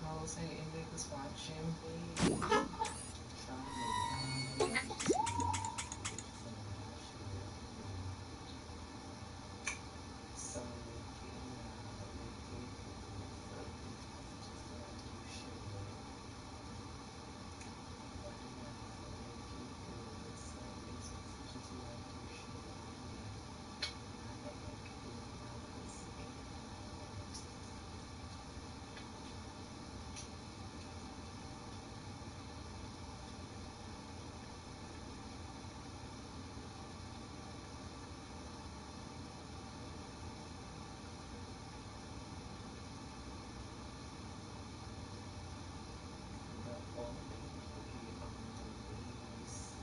Hoes hating niggas watching me. Trying to so licky now, licky good. Fuck these bitches like you should. Body now, licky good. Suck these bitches like you should. I act good, my pussy. The only boogie on the waist.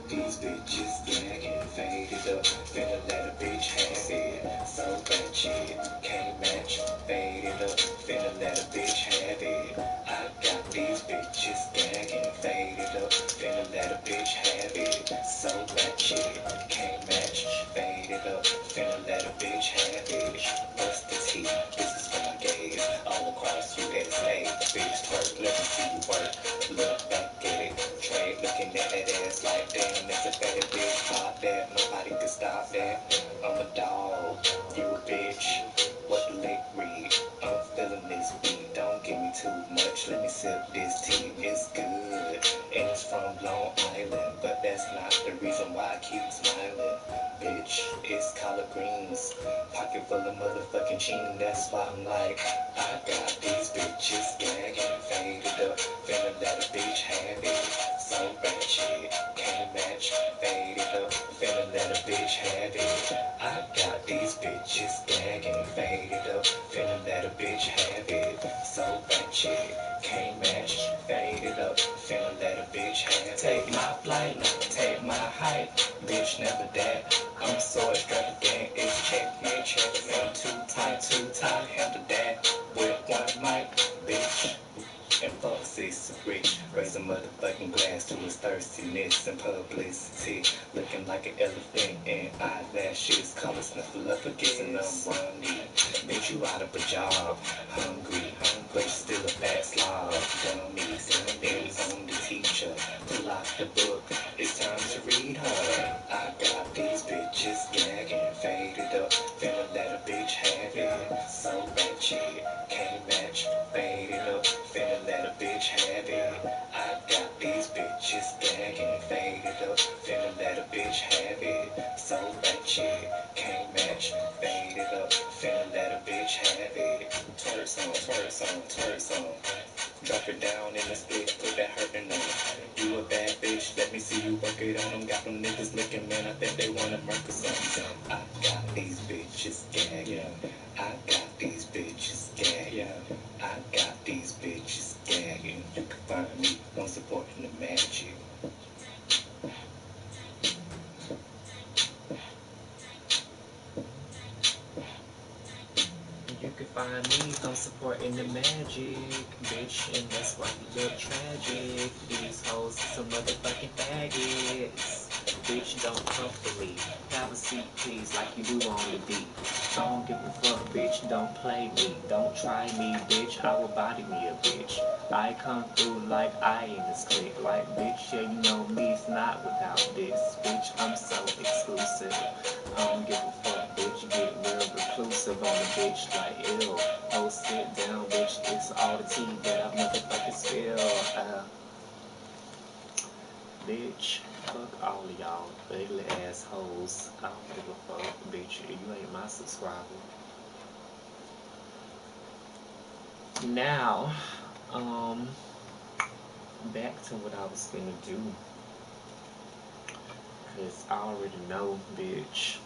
These bitches gagging, faded up, finna let a bitch have it. So ratchet, can't match, faded up, finna let a bitch have it. I got these bitches gagging, faded up, finna let a bitch have it. So ratchet, can't match, faded up, finna let a bitch have it. Bust this heat, this is for my gays, all across USA. Bitch twerk, let me see you work. Look back at it, trade looking at that ass like damn, that's a better bitch. Pop that, nobody can stop that. I'm a dog, you a bitch. What the lick read? I'm feeling this beat. Don't give me too much. Let me sip this tea. It's good, and it's from Long Island, but that's not the reason why I keep smiling. Bitch, it's collard greens, pocket full of motherfucking cheese. That's why I'm like, I got these bitches gagging, faded up, finna let a bitch have it. So ratchet, can't match, faded up, finna let a bitch have it. I got these bitches gagging, faded up, finna let a bitch have it. So ratchet, can't match, faded up, finna let a bitch have it. Take my flight, take my height, bitch never that. I'm so extravagant, it's checkmate, checkmate. I'm too tight, handle that with one mic, bitch. And fuck 6'3", raise a motherfucking glass to his thirstiness and publicity. Looking like an elephant and eyelashes, color sniffle up against an running. Bitch, you out of a job, hungry, but you still a fat slob. Dummies, then on the teacher, pull out the book, it's time to read her. I got these bitches gagging, faded up, finna let a bitch have it. So ratchet, can't match, faded up, finna let a bitch have it. I got these bitches gagging, faded up, finna let a bitch have it. So ratchet, can't match, faded up, finna let a bitch have it. Twerk song, twerk song, twerk song. Drop it down in the split, put that hurtin' on it. You a bad bitch, let me see you work it on them. Got them niggas looking, man, I think they wanna murder something. I got these bitches gagging. I got these bitches gagging. I got these bitches gagging. You can find me on supporting the magic. You can find me on supporting the magic, bitch, and that's why you look tragic. These hoes are some motherfucking faggots. bitch, don't come for me. Have a seat, please, like you do on the beat. Don't give a fuck, bitch, don't play me. Don't try me, bitch, I will body me a bitch. I come through like I in this clique. Like, bitch, yeah, you know me, it's not without this. Bitch, I'm so exclusive. I don't give a fuck, bitch, get real reclusive on a bitch. Like, ew, oh, sit down, bitch, it's all the tea that I motherfucking spill. Bitch, fuck all of y'all ugly assholes. I don't give a fuck, bitch. You ain't my subscriber. Now, back to what I was gonna do. Cause I already know, bitch,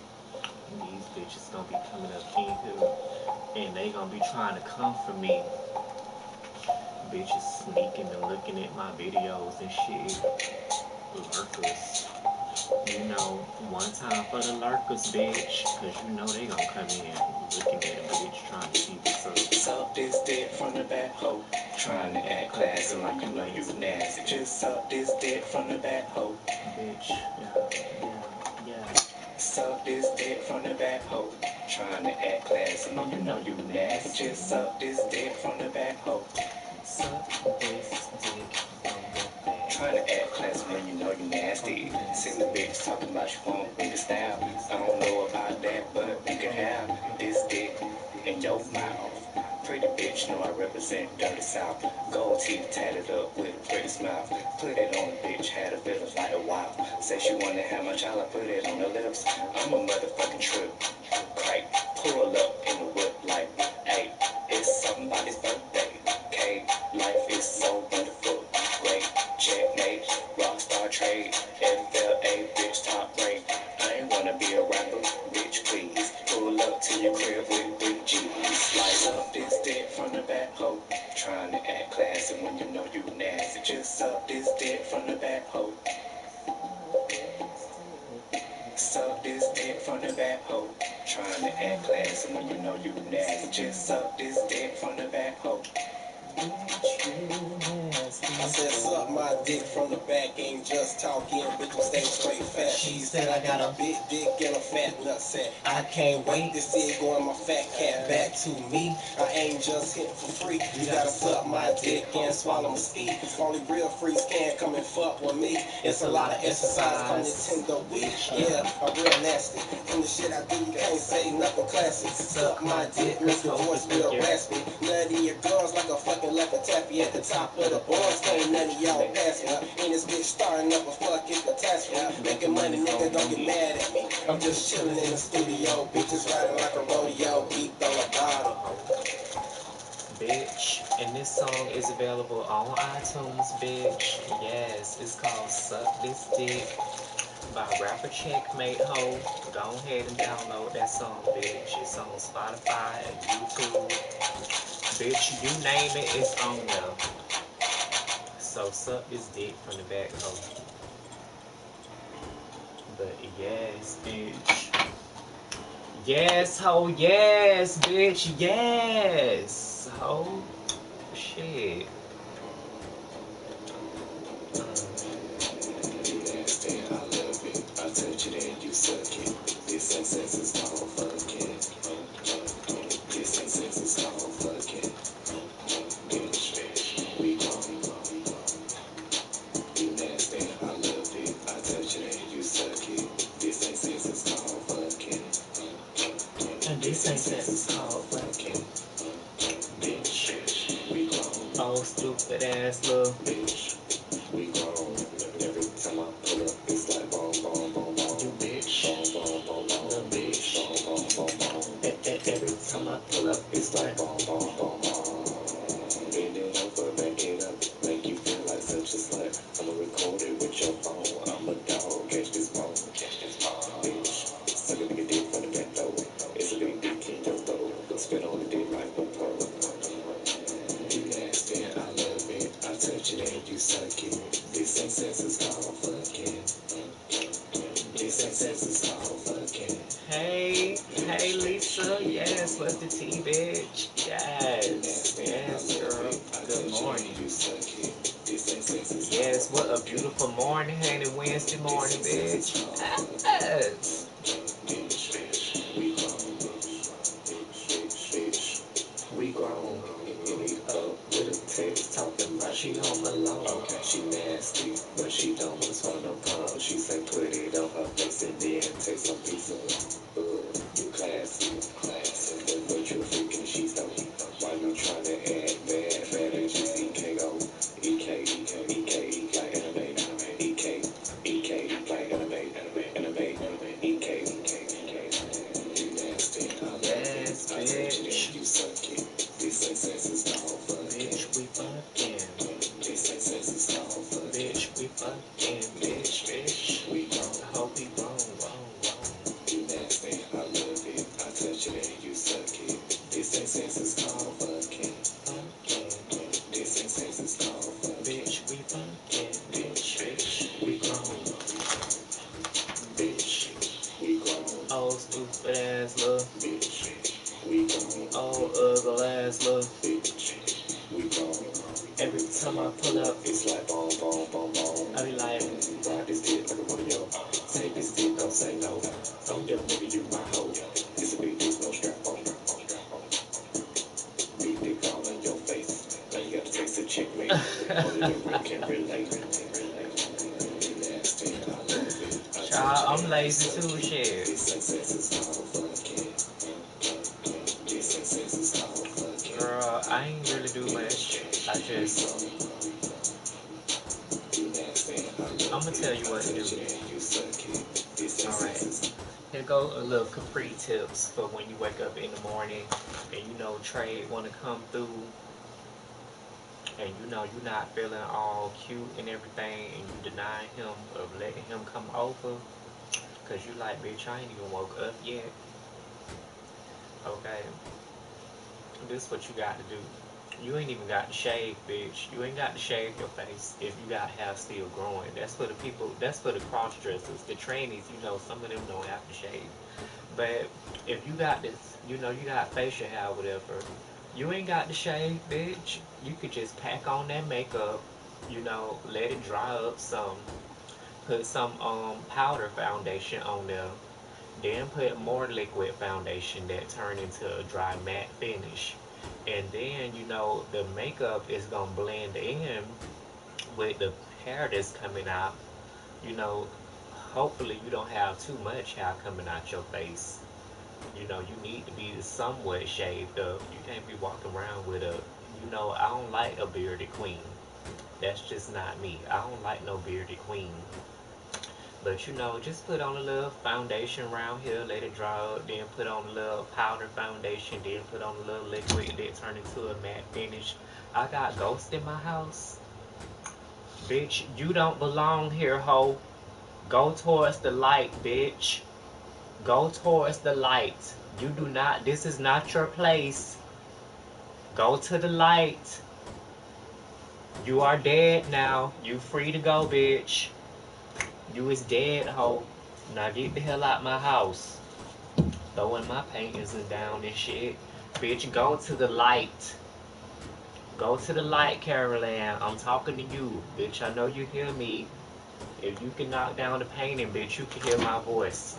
these bitches gonna be coming up in here and they gonna be trying to come for me. Bitches sneaking and looking at my videos and shit. Lurkers. You know, one time for the lurkers, bitch, cause you know they gonna come in looking at a bitch trying to see what's up. Suck this dick from the back hoe, trying to act classy like you know you nasty. Just suck this dick from the back hoe, bitch. Yeah. Suck this dick from the back hoe, trying to act classy like you know you nasty. Just suck this dick from the back hoe. Suck this dick from the back. Trying to act classy when you know you nasty. See the bitch talking about you want me to style. I don't know about that, but you can have this dick in your mouth. Pretty bitch, know I represent Dirty South. Gold teeth tatted up with a pretty smile. Put it on the bitch, had a feelings like a wow. Say she wanted how much I put it on her lips. I'm a motherfucking trip. Crack, pull up in the whip like, hey, it's somebody's birthday. Okay, life is so wonderful. Great, checkmate, rockstar trade. FLA, bitch, top rate. I ain't wanna be a rapper, bitch, please. Pull up to your crib with 3 G's. Slice up this dick from the back hoe. Trying to act classy when you know you nasty. Just suck this dick from the back hoe. Suck this dick from the back hoe. Trying to act classy when you know you nasty. Just suck this dick from the back hoe. I said suck my dick from the back, ain't just talking, bitch, stay straight fat. She said I got a big dick and a fat nutsack. I can't wait to see it go in my fat cat. Back to me, I ain't just hit for free. You gotta suck my dick and swallow my ski. Only real freaks can come and fuck with me. It's a lot of exercise from Nintendo Wii. Yeah, I'm real nasty. From the shit I do, you can't say nothing classy. Suck my dick, make your voice real raspy. Nutty your girls like a fucking leopard taffy at the top of the boards. Can't none of y'all pass me. Ain't this bitch starting up a fucking catastrophe. Making money, nigga, don't get mad at me. I'm just chilling in the studio. Bitches riding like a rodeo. Geeked on the bottom. Bitch, and this song is available on iTunes, bitch. Yes, it's called Suck This Dick by rapper Checkmate Ho. Go ahead and download that song, bitch. It's on Spotify and YouTube. Bitch, you name it, it's on there. So suck this dick from the back, ho. But yes, bitch. Yes, ho, yes, bitch, yes. Ho. Shit. I touch it and you suck it. This ain't sex, it's called fucking. This ain't sex, it's called fucking. Bitch, we grown. You nasty, I love it. I touch it and you suck it. This ain't sex, it's called fucking. And this ain't sex, it's called fucking. Bitch, we grown. Oh, stupid ass little Bitch, we grown. Every time I pull up, it's like boom, boom, boom, boom. you bitch. Boom, boom, boom, boom. Little bitch. Boom, boom, boom, boom. Every time I pull up, it's like Boom, boom, boom, boom. Bend it over, back it up, make you feel like such a slut. I'ma record it with your phone. I'm a dog, catch this bone, bitch. Suck a nigga dick from the back door. It's a big dick in your throat. Spit on the dick like a pro. You nasty, I love it. I touch it and you suck it. This ain't sex, it's called fucking. This ain't sex, it's called fucking. hey Lisa, yes, what's the tea, bitch? Yes, girl. Good morning. You suck it. This ain't sex, it's Yes, Yes, what a beautiful morning, honey. Wednesday morning, bitch. Yes. We grown, we up with a text talking about she home alone. Okay, she nasty, but she don't want no palm. She say put it on her face and then take some piece of you classy, classy. But you freaking she don't. Why you tryna act bad and just EKO, EK, like anime, EK, like anime, EK. You nasty, Yes, I touch it bitch. and you suck it. This ain't sex, it's called fucking. Bitch, we fucking. This ain't sex, it's called fucking. Bitch, we fucking. Bitch. We grown. I hope we grown. You nasty, I love it. I touch it and you suck it. This ain't sex, it's called fucking. Fucking. This ain't sex, it's called fucking. Bitch, we fucking. Bitch. We grown. Bitch, we grown. Oh, stupid ass love. Bitch, we grown. Oh, ugly ass love. Bitch, we grown. Every time I pull up, It's like boom, boom, boom, boom. I be like, Ride this dick like a rodeo. Take this dick, don't say no. Don't get a nigga, you my hoe. It's a big dick, no strap on. Big dick all in your face. Now you gotta taste a chick, mate. Only the real can relate. You nasty, I love it. I child, touch it I'm and lazy suck too, it. shit. This ain't sex, it's called fucking. This ain't sex, it's called fucking. Girl, I ain't really do much. I just, You nasty, I love I'ma tell you it. I what to do. touch it and you suck it. This ain't sex, Alright. it's Here go a little Capri tips for when you wake up in the morning and you know Trey wanna come through and you know you're not feeling all cute and everything and you denying him of letting him come over because you like, bitch, I ain't even woke up yet. Okay, this is what you got to do. You ain't even got to shave, bitch. You ain't got to shave your face if you got hair still growing. That's for the people, that's for the cross dressers, the trannies, you know, some of them don't have to shave. But if you got this, you know, you got facial hair or whatever, you ain't got to shave, bitch. You could just pack on that makeup, you know, let it dry up some, put some powder foundation on there, then put more liquid foundation that turn into a dry matte finish. And then, you know, the makeup is gonna blend in with the hair that's coming out. You know, hopefully you don't have too much hair coming out your face. You know, you need to be somewhat shaved up. You can't be walking around with a, you know, I don't like a bearded queen. That's just not me. I don't like no bearded queen. But you know, just put on a little foundation around here, let it dry up, then put on a little powder foundation, then put on a little liquid, then turn into a matte finish. I got ghosts in my house. Bitch, you don't belong here, ho. Go towards the light, bitch. Go towards the light. You do not, this is not your place. Go to the light. You are dead now. You free to go, bitch. You is dead, ho. Now get the hell out my house. Throwing my paintings down and shit. Bitch, go to the light. Go to the light, Carol Ann. I'm talking to you. Bitch, I know you hear me. If you can knock down the painting, bitch, you can hear my voice.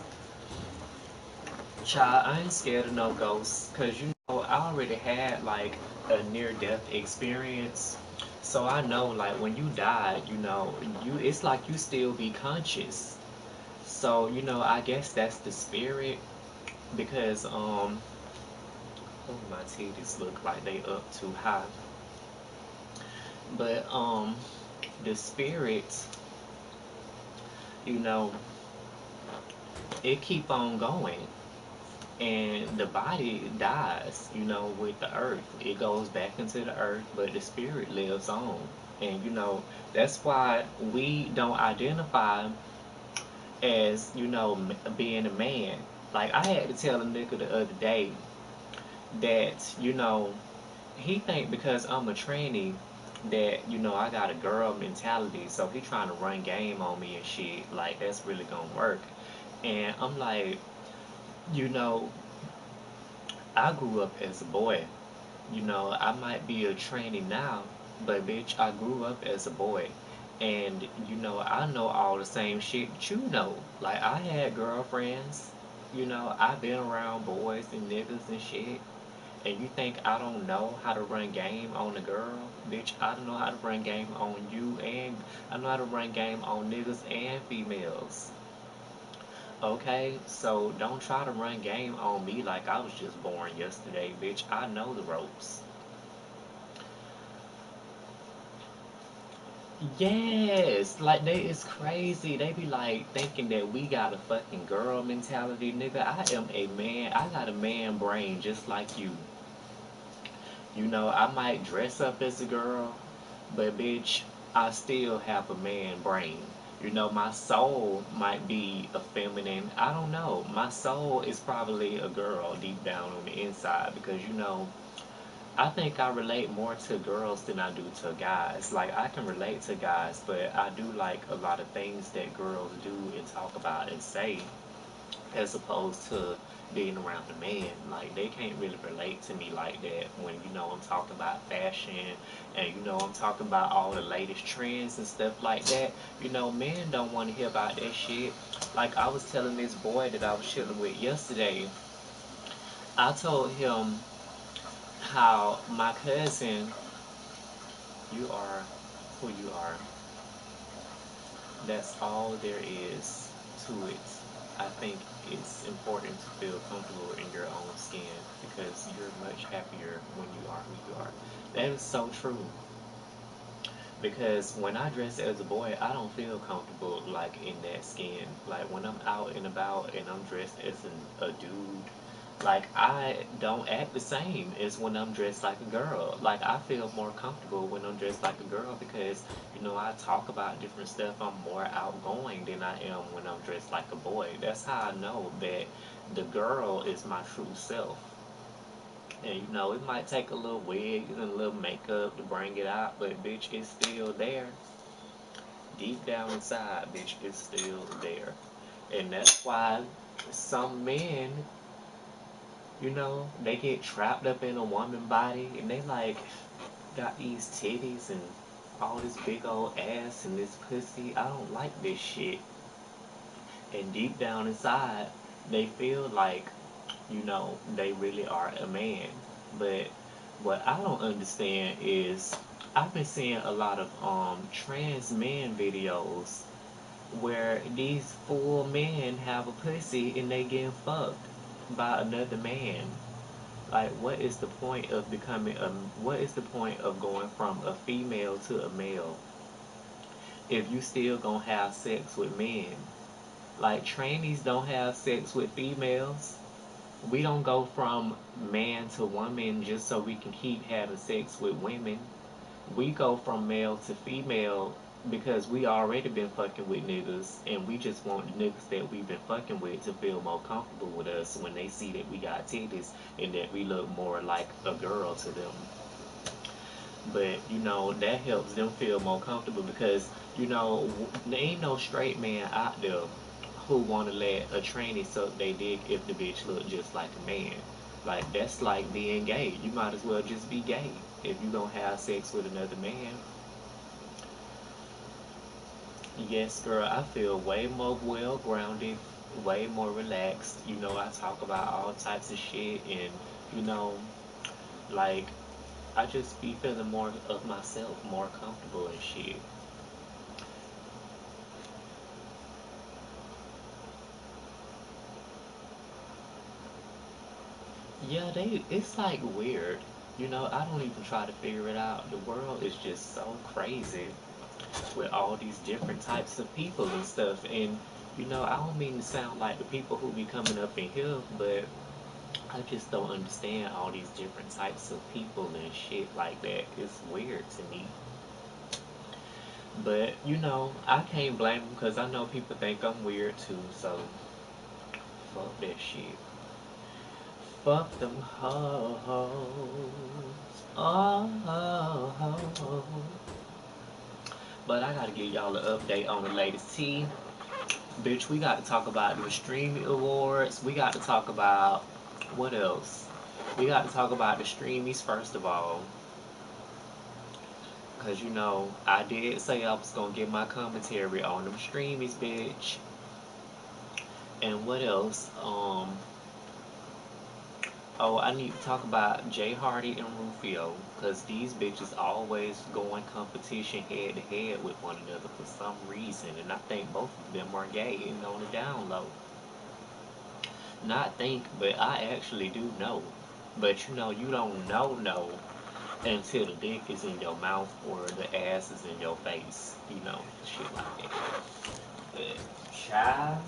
Child, I ain't scared of no ghosts. Cause you know, I already had like a near-death experience. So I know like when you die, you know, you it's like you still be conscious. So, you know, I guess that's the spirit because oh, my titties look like they up too high. But the spirit, you know, it keep on going. And the body dies, you know, with the earth. It goes back into the earth, but the spirit lives on. And you know, that's why we don't identify as, you know, being a man. Like I had to tell a nigga the other day that, you know, he think because I'm a tranny that, you know, I got a girl mentality, so he trying to run game on me and shit. Like that's really gonna work. And I'm like, you know, I grew up as a boy. You know, I might be a tranny now, but bitch, I grew up as a boy. And I know all the same shit that you know. Like I had girlfriends, I've been around boys and niggas and shit. And you think I don't know how to run game on a girl? Bitch, I don't know how to run game on you, and I know how to run game on niggas and females. Okay, so don't try to run game on me like I was just born yesterday, bitch. I know the ropes. Yes, like they is crazy. They be like thinking that we got a fucking girl mentality, nigga. I am a man. I got a man brain just like you. I might dress up as a girl, but bitch, I still have a man brain. My soul might be a feminine. I don't know. My soul is probably a girl deep down on the inside because I think I relate more to girls than I do to guys. Like I can relate to guys, but I do like a lot of things that girls do and talk about and say as opposed to being around a man. Like they can't really relate to me like that when I'm talking about fashion and I'm talking about all the latest trends and stuff like that. Men don't want to hear about that shit. Like I was telling this boy that I was chilling with yesterday, I told him how my cousin, you are who you are. That's all there is to it. I think it's important to feel comfortable in your own skin because you're much happier when you are who you are. That is so true. Because when I dress as a boy, I don't feel comfortable like in that skin. Like when I'm out and about and I'm dressed as a dude, like I don't act the same as when I'm dressed like a girl. Like I feel more comfortable when I'm dressed like a girl because I talk about different stuff. I'm more outgoing than I am when I'm dressed like a boy. That's how I know that the girl is my true self. And it might take a little wig and a little makeup to bring it out, but bitch, it's still there. Deep down inside, bitch, it's still there. And that's why some men, they get trapped up in a woman body and they like got these titties and all this big old ass and this pussy. I don't like this shit. And deep down inside, they feel like, they really are a man. But what I don't understand is I've been seeing a lot of trans men videos where these full men have a pussy and they getting fucked by another man. Like, what is the point of becoming a? What is the point of going from a female to a male if you still gonna have sex with men? Like, trainees don't have sex with females. We don't go from man to woman just so we can keep having sex with women. We go from male to female because we already been fucking with niggas and we just want the niggas that we've been fucking with to feel more comfortable with us when they see that we got titties and that we look more like a girl to them. But that helps them feel more comfortable because there ain't no straight man out there who want to let a tranny suck they dick if the bitch look just like a man. Like that's like being gay. You might as well just be gay if you gonna have sex with another man. Yes, girl, I feel way more well grounded, way more relaxed. I talk about all types of shit and you know, like I just be feeling more of myself, more comfortable and shit. Yeah, it's like weird. I don't even try to figure it out. The world is just so crazy with all these different types of people and stuff. And I don't mean to sound like the people who be coming up in here, but I just don't understand all these different types of people and shit like that. It's weird to me. But I can't blame them because I know people think I'm weird too. So fuck that shit. Fuck them hoes. Oh. But I gotta give y'all an update on the latest tea. Bitch, we got to talk about the streaming awards. We got to talk about what else? We got to talk about the streamies first of all. Cause you know, I did say I was gonna get my commentary on them streamies, bitch. And what else? Oh, I need to talk about Jay Hardy and Rufio, cause these bitches always go in competition head to head with one another for some reason, and I think both of them are gay and on the down low. Not think, but I actually do know. But you know, you don't know until the dick is in your mouth or the ass is in your face. You know, shit like that. But child,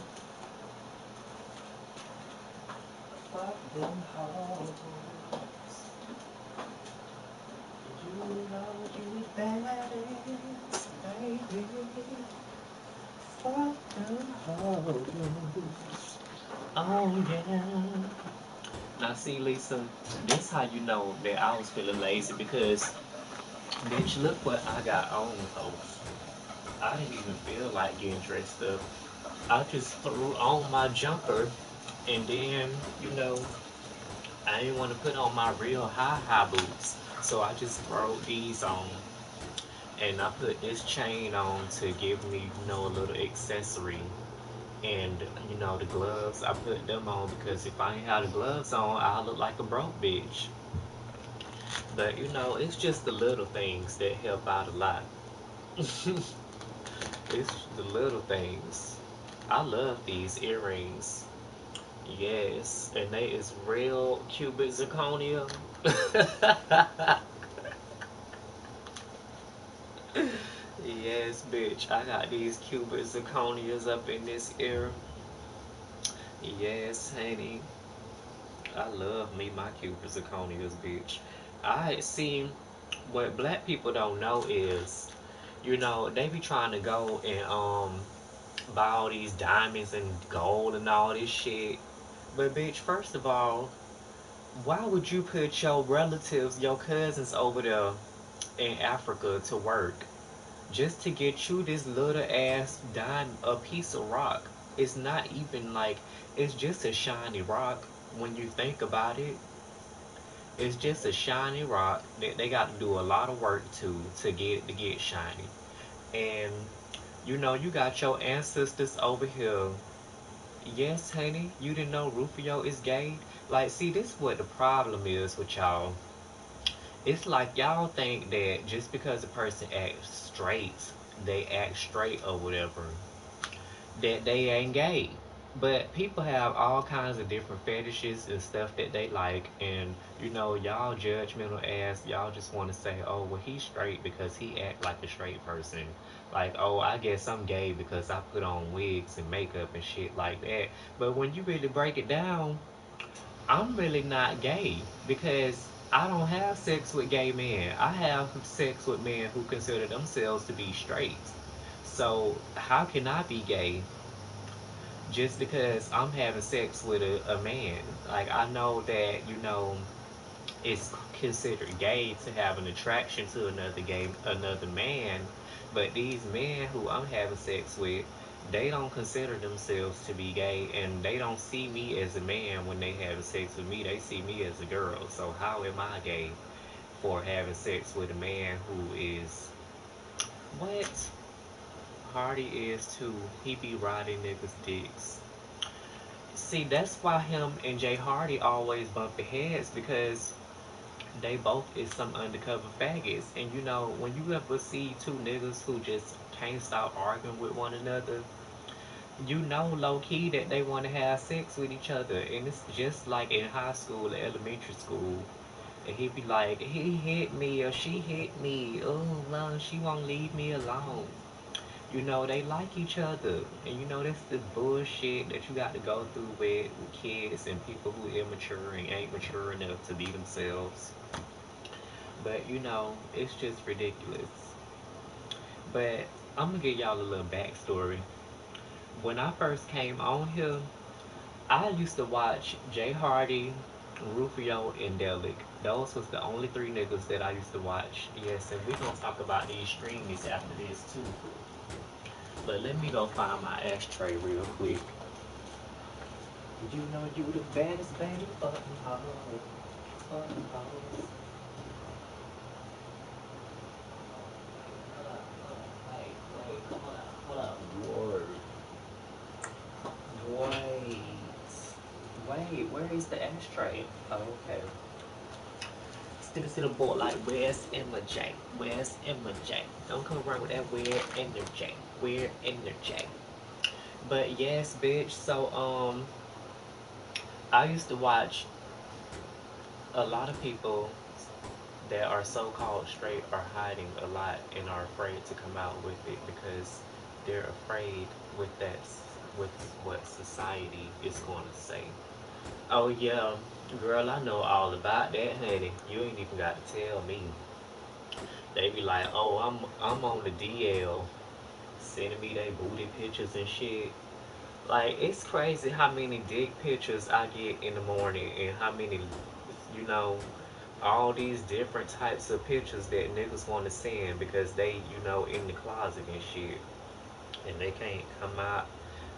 fuck them hoes. You know you badass, baby. Fuck them hoes. Oh yeah. Now see, Lisa, this how you know that I was feeling lazy because, bitch, look what I got on, folks. I didn't even feel like getting dressed up. I just threw on my jumper and then, you know, I didn't want to put on my real high boots. So I just throw these on and I put this chain on to give me, you know, a little accessory. And, you know, the gloves, I put them on because if I ain't have the gloves on, I look like a broke bitch. But, you know, it's just the little things that help out a lot. It's the little things. I love these earrings. Yes, and they is real cubic zirconia. Yes, bitch. I got these cubic zirconias up in this ear. Yes, honey. I love me my cubic zirconias, bitch. I see what black people don't know is, you know, they be trying to go and buy all these diamonds and gold and all this shit. But bitch, first of all, why would you put your relatives, your cousins over there in Africa to work just to get you this little ass dime, a piece of rock? It's not even like, it's just a shiny rock when you think about it. It's just a shiny rock that they got to do a lot of work to get it to get shiny. And you know, you got your ancestors over here. Yes, honey, you didn't know Rufio is gay? Like, see, this is what the problem is with y'all. It's like y'all think that just because a person acts straight, they act straight or whatever, that they ain't gay. But people have all kinds of different fetishes and stuff that they like, and you know, y'all judgmental ass, y'all just want to say, oh, well, he's straight because he act like a straight person. Like, oh, I guess I'm gay because I put on wigs and makeup and shit like that. But when you really break it down, I'm really not gay because I don't have sex with gay men. I have sex with men who consider themselves to be straight. So how can I be gay just because I'm having sex with a man? Like, I know that, you know, it's considered gay to have an attraction to another man, but these men who I'm having sex with, they don't consider themselves to be gay, and they don't see me as a man when they have sex with me. They see me as a girl. So how am I gay for having sex with a man who is what? Hardy is too. He be riding niggas' dicks. See, that's why him and Jay Hardy always bump heads because they both is some undercover faggots. And you know, when you ever see two niggas who just can't stop arguing with one another, you know low key that they want to have sex with each other. And it's just like in high school or elementary school. And he'd be like, he hit me or she hit me. Oh, well, she won't leave me alone. You know, they like each other. And you know, that's the bullshit that you got to go through with kids and people who immature and ain't mature enough to be themselves. But you know, it's just ridiculous. But I'm gonna give y'all a little backstory. When I first came on here, I used to watch Jay Hardy, Rufio, and Delic. Those was the only three niggas that I used to watch. Yes, and we gonna talk about these streamies after this too. But let me go find my ashtray real quick. You know you the baddest baby fucking hoe. Fucking hoes. Wait, where is the ashtray? Oh, okay. Still boy like, where's Emma J? Where's Emma J? Don't come around with that weird energy. Weird energy. But yes, bitch. So I used to watch a lot of people that are so-called straight are hiding a lot and are afraid to come out with it because they're afraid with that with what society is going to say. Oh yeah, girl, I know all about that, honey. You ain't even got to tell me. They be like, oh, I'm on the DL, sending me they booty pictures and shit. Like it's crazy how many dick pictures I get in the morning and how many, you know, all these different types of pictures that niggas want to send because they, in the closet and shit, and they can't come out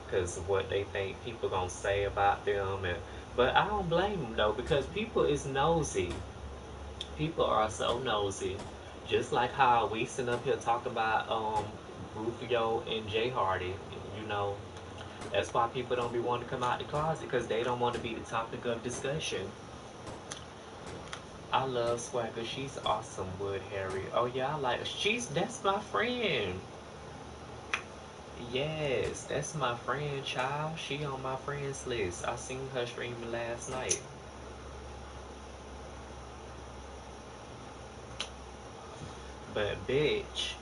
because of what they think people gonna say about them. And but I don't blame them though because people is nosy. People are so nosy. Just like how we sit up here talking about Rufio and Jay Hardy, you know. That's why people don't be wanting to come out the closet because they don't want to be the topic of discussion. I love Swagger. She's awesome, Wood Harry. Oh yeah, that's my friend. Yes, that's my friend, child. She on my friends list. I seen her streaming last night. But bitch,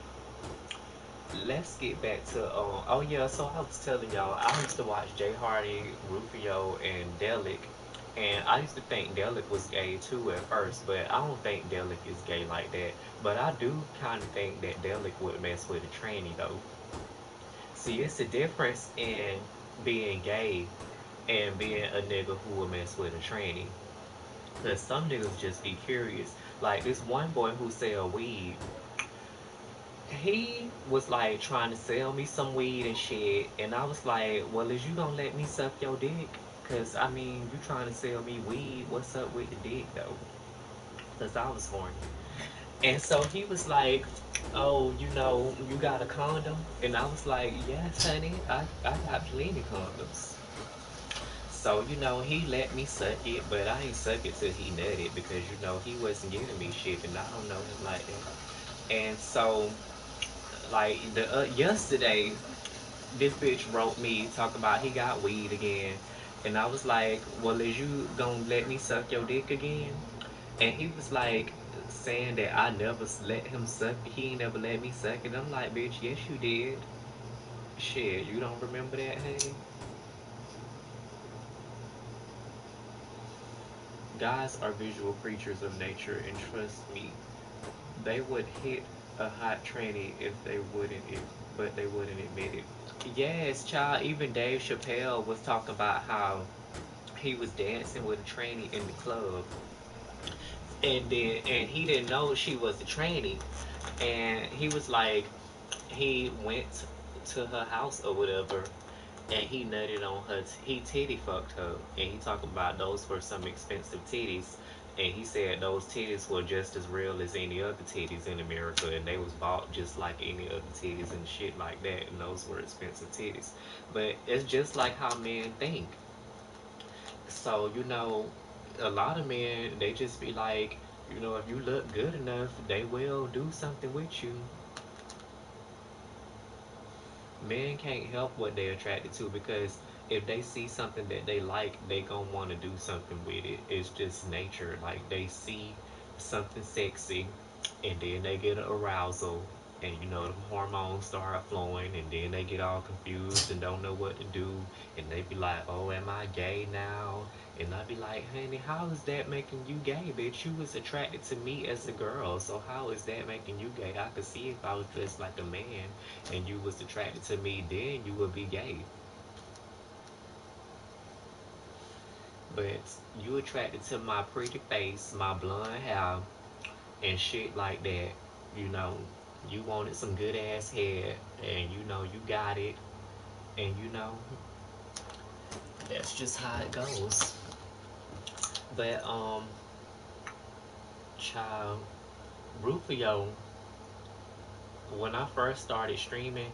let's get back to oh yeah, so I was telling y'all I used to watch Jay Hardy, Rufio, and Delic. And I used to think Delic was gay too at first, but I don't think Delic is gay like that. But I do kind of think that Delic would mess with a tranny though. See, it's the difference in being gay and being a nigga who will mess with a tranny. Cause some niggas just be curious. Like this one boy who sell weed, he was like trying to sell me some weed and shit, and I was like, "Well, is you gonna let me suck your dick? Cause I mean, you trying to sell me weed? What's up with the dick though?" Cause I was horny, and so he was like, "Oh, you got a condom?" And I was like, "Yes, honey, I got plenty condoms." So, he let me suck it, but I ain't suck it till he nutted because, he wasn't giving me shit and I don't know him like that. And so, like, yesterday, this bitch wrote me talking about he got weed again. And I was like, well, is you gonna let me suck your dick again? And he was like, saying that I never let him suck it. He ain't never let me suck it. I'm like, bitch, yes, you did. Shit, you don't remember that, honey? Guys are visual creatures of nature, and trust me, they would hit a hot tranny if they wouldn't, but they wouldn't admit it. Yes, child. Even Dave Chappelle was talking about how he was dancing with a tranny in the club, and he didn't know she was a tranny, and he was like, he went to her house or whatever, and he nutted on her. He titty fucked her, and he talking about those were some expensive titties, and he said those titties were just as real as any other titties in America, and they was bought just like any other titties and shit like that, and those were expensive titties. But it's just like how men think. So a lot of men they just be like, if you look good enough, they will do something with you. Men can't help what they're attracted to because if they see something that they like, they gonna want to do something with it. It's just nature. Like they see something sexy, and then they get an arousal, and the hormones start flowing, and then they get all confused and don't know what to do, and they be like, "Oh, am I gay now?" And I be like, "Honey, how is that making you gay, bitch? You was attracted to me as a girl, so how is that making you gay? I could see if I was dressed like a man and you was attracted to me, then you would be gay. But you attracted to my pretty face, my blonde hair, and shit like that. You know, you wanted some good ass hair, and you got it, and that's just how it goes. But child, Rufio, when I first started streaming,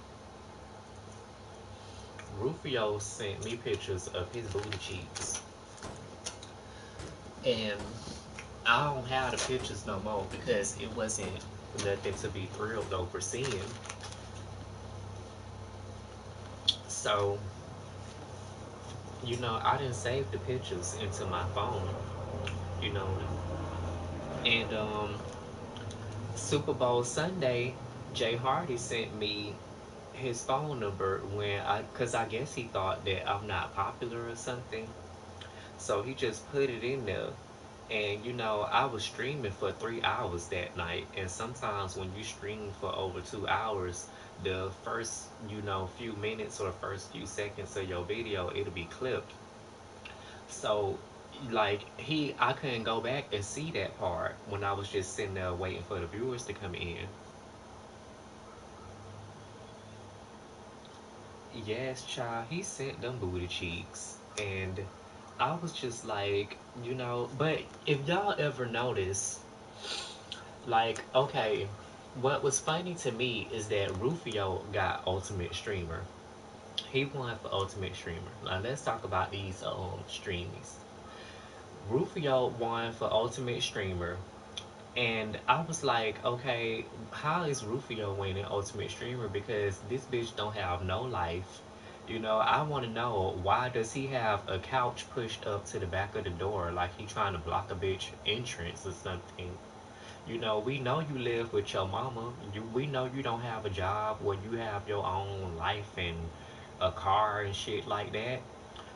Rufio sent me pictures of his booty cheeks. And I don't have the pictures no more because it wasn't nothing to be thrilled over seeing. So, I didn't save the pictures into my phone, you know. And Super Bowl Sunday, Jay Hardy sent me his phone number cause I guess he thought that I'm not popular or something. So he just put it in there. And I was streaming for 3 hours that night. And sometimes when you stream for over 2 hours, the first, few minutes or first few seconds of your video, it'll be clipped. So like I couldn't go back and see that part when I was just sitting there waiting for the viewers to come in. Yes, child, he sent them booty cheeks. And I was just like, but if y'all ever notice, like, okay, what was funny to me is that Rufio got Ultimate Streamer. He won for Ultimate Streamer. Now let's talk about these streamies. Rufio won for Ultimate Streamer. And I was like, okay, how is Rufio winning Ultimate Streamer? Because this bitch don't have no life. I want to know, why does he have a couch pushed up to the back of the door like he trying to block a bitch entrance or something? We know you live with your mama. We know you don't have a job where you have your own life and a car and shit like that.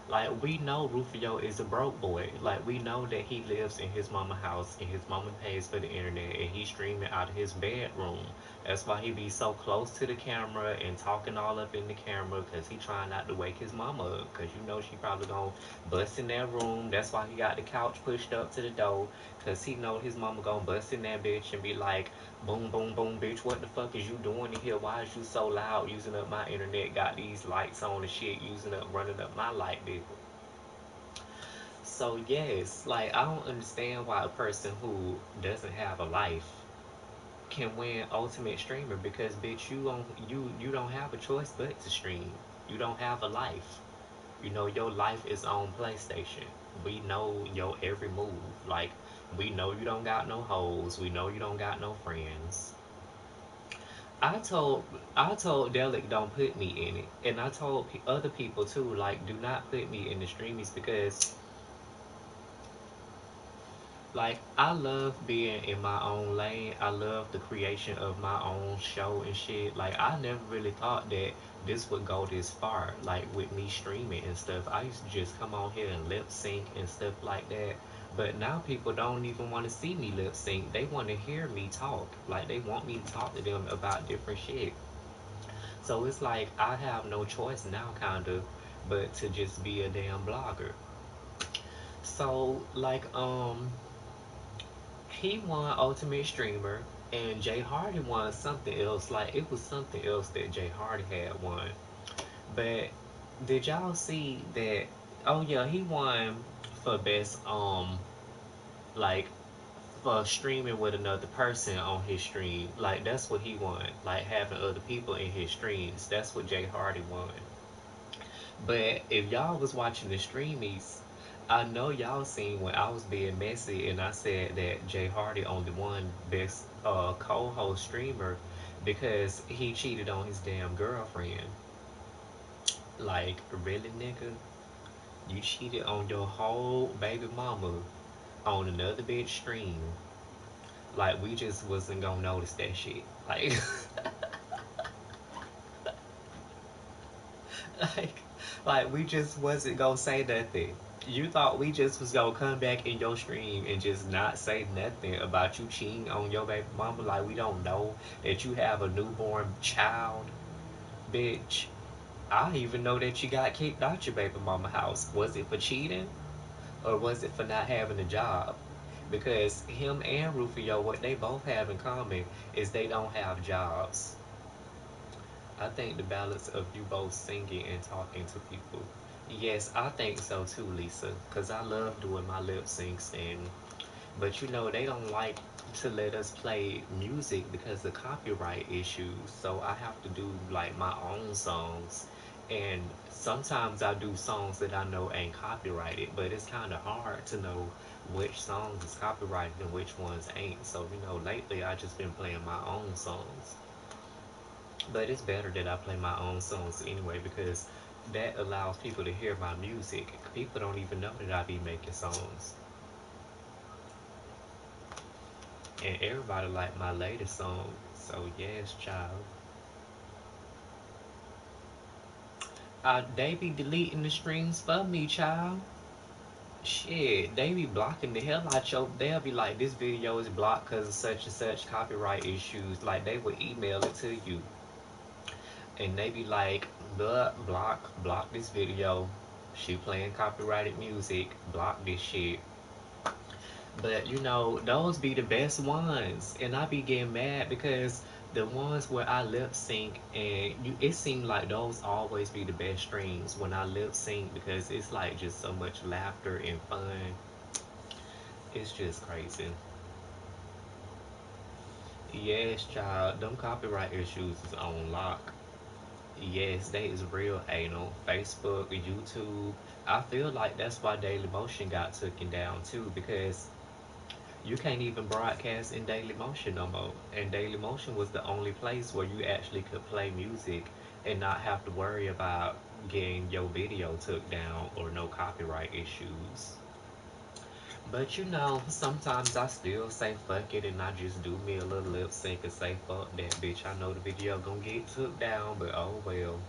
Like, we know Rufio is a broke boy. Like, we know that he lives in his mama house and his mama pays for the internet and he's streaming out of his bedroom. That's why he be so close to the camera and talking all up in the camera, because he trying not to wake his mama up, because she probably gonna bust in that room. That's why he got the couch pushed up to the door, because he know his mama gonna bust in that bitch and be like, boom, boom, boom, bitch, what the fuck is you doing in here? Why is you so loud using up my internet? Got these lights on and shit, running up my light bill. So yes, like, I don't understand why a person who doesn't have a life can win Ultimate Streamer, because bitch, you don't have a choice but to stream. You don't have a life. Your life is on PlayStation. We know your every move. Like, we know you don't got no hoes. We know you don't got no friends. I told I told Delic don't put me in it, and I told other people too. Like, do not put me in the streamies, because like, I love being in my own lane. I love the creation of my own show and shit. Like, I never really thought that this would go this far. Like, with me streaming and stuff, I used to just come on here and lip sync and stuff like that. But now people don't even want to see me lip sync. They want to hear me talk. Like, they want me to talk to them about different shit. So it's like I have no choice now, kinda, but to just be a damn blogger. So like, he won Ultimate Streamer, and Jay Hardy won something else. Like, it was something else that Jay Hardy had won. But did y'all see that? Oh yeah, he won for best like, for streaming with another person on his stream. Like, that's what he won. Like, having other people in his streams. That's what Jay Hardy won. But if y'all was watching the streamies, I know y'all seen when I was being messy and I said that Jay Hardy only won best co-host streamer because he cheated on his damn girlfriend. Like, really, nigga? You cheated on your whole baby mama on another bitch stream. Like, we just wasn't gonna notice that shit. Like, like, like, we just wasn't gonna say nothing. You thought we just was gonna come back in your stream and just not say nothing about you cheating on your baby mama? Like, we don't know that you have a newborn child, bitch. I even know that you got kicked out your baby mama house. Was it for cheating, or was it for not having a job? Because him and Rufio, what they both have in common is they don't have jobs. I think the balance of you both singing and talking to people. Yes, I think so too, Lisa. Cause I love doing my lip syncs, and but they don't like to let us play music because of copyright issues. So I have to do like my own songs, And sometimes I do songs that I know ain't copyrighted, but it's kind of hard to know which songs is copyrighted and which ones ain't. So, lately I just been playing my own songs. But it's better that I play my own songs anyway because that allows people to hear my music. People don't even know that I be making songs. And everybody like my latest song. So, yes, child. They be deleting the streams for me, child. Shit, they be blocking the hell out your. They'll be like, this video is blocked because of such and such copyright issues. Like, they would email it to you. And they be like, block this video. She playing copyrighted music. Block this shit. But those be the best ones. And I be getting mad because the ones where I lip sync and it seemed like those always be the best streams when I lip sync because it's like just so much laughter and fun. It's just crazy. Yes, child, them copyright issues is on lock. Yes, they is real anal. Facebook, YouTube. I feel like that's why Daily Motion got taken down too because you can't even broadcast in Daily Motion no more. And Daily Motion was the only place where you actually could play music and not have to worry about getting your video took down or no copyright issues. But sometimes I still say fuck it and I just do me a little lip sync and say fuck that bitch. I know the video gonna get took down, but oh well.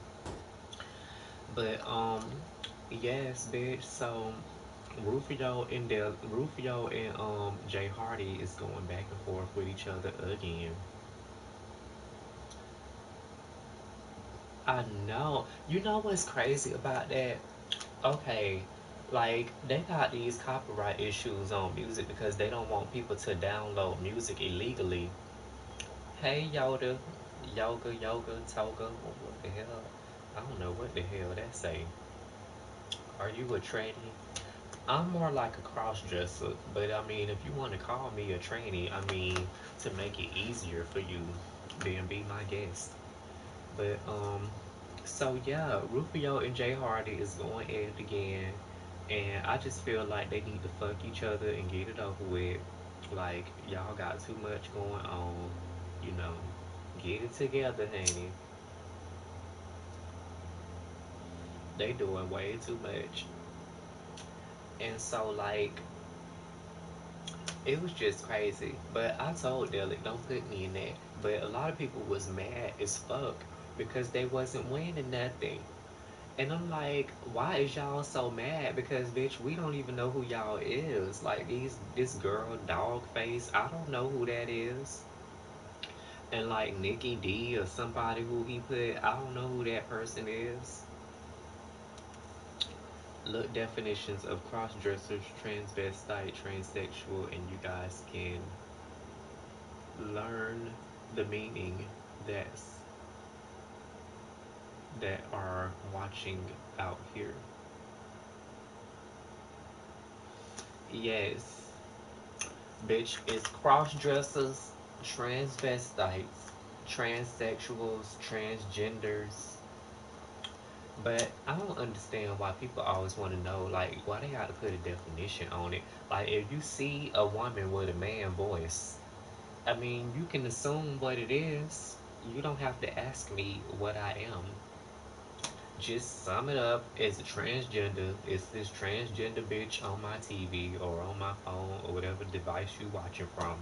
But yes, bitch. So Rufio and Jay Hardy is going back and forth with each other again. I know. You know what's crazy about that? Okay, like they got these copyright issues on music because they don't want people to download music illegally. Hey Yoda, yoga, toga, what the hell? I don't know what the hell that say. Are you a tranny? I'm more like a cross dresser, but I mean, if you want to call me a tranny, I mean, to make it easier for you, then be my guest. But so yeah, Rufio and Jay Hardy is going at it again, and I just feel like they need to fuck each other and get it over with. Like y'all got too much going on, you know. Get it together, honey. They doing way too much, and so like it was just crazy. But I told Derek, don't put me in that. But a lot of people was mad as fuck because they wasn't winning nothing. And I'm like, why is y'all so mad? Because bitch, we don't even know who y'all is. Like this girl, dog face, I don't know who that is. And like Nikki D or somebody who he put, I don't know who that person is. Look definitions of cross dressers, transvestite, transsexual, and you guys can learn the meaning that's that are watching out here. Yes, bitch, it's cross dressers, transvestites, transsexuals, transgenders. But I don't understand why people always want to know, like, why they got to put a definition on it. Like, if you see a woman with a man voice, I mean, you can assume what it is. You don't have to ask me what I am. Just sum it up as a transgender. It's this transgender bitch on my TV or on my phone or whatever device you watching from.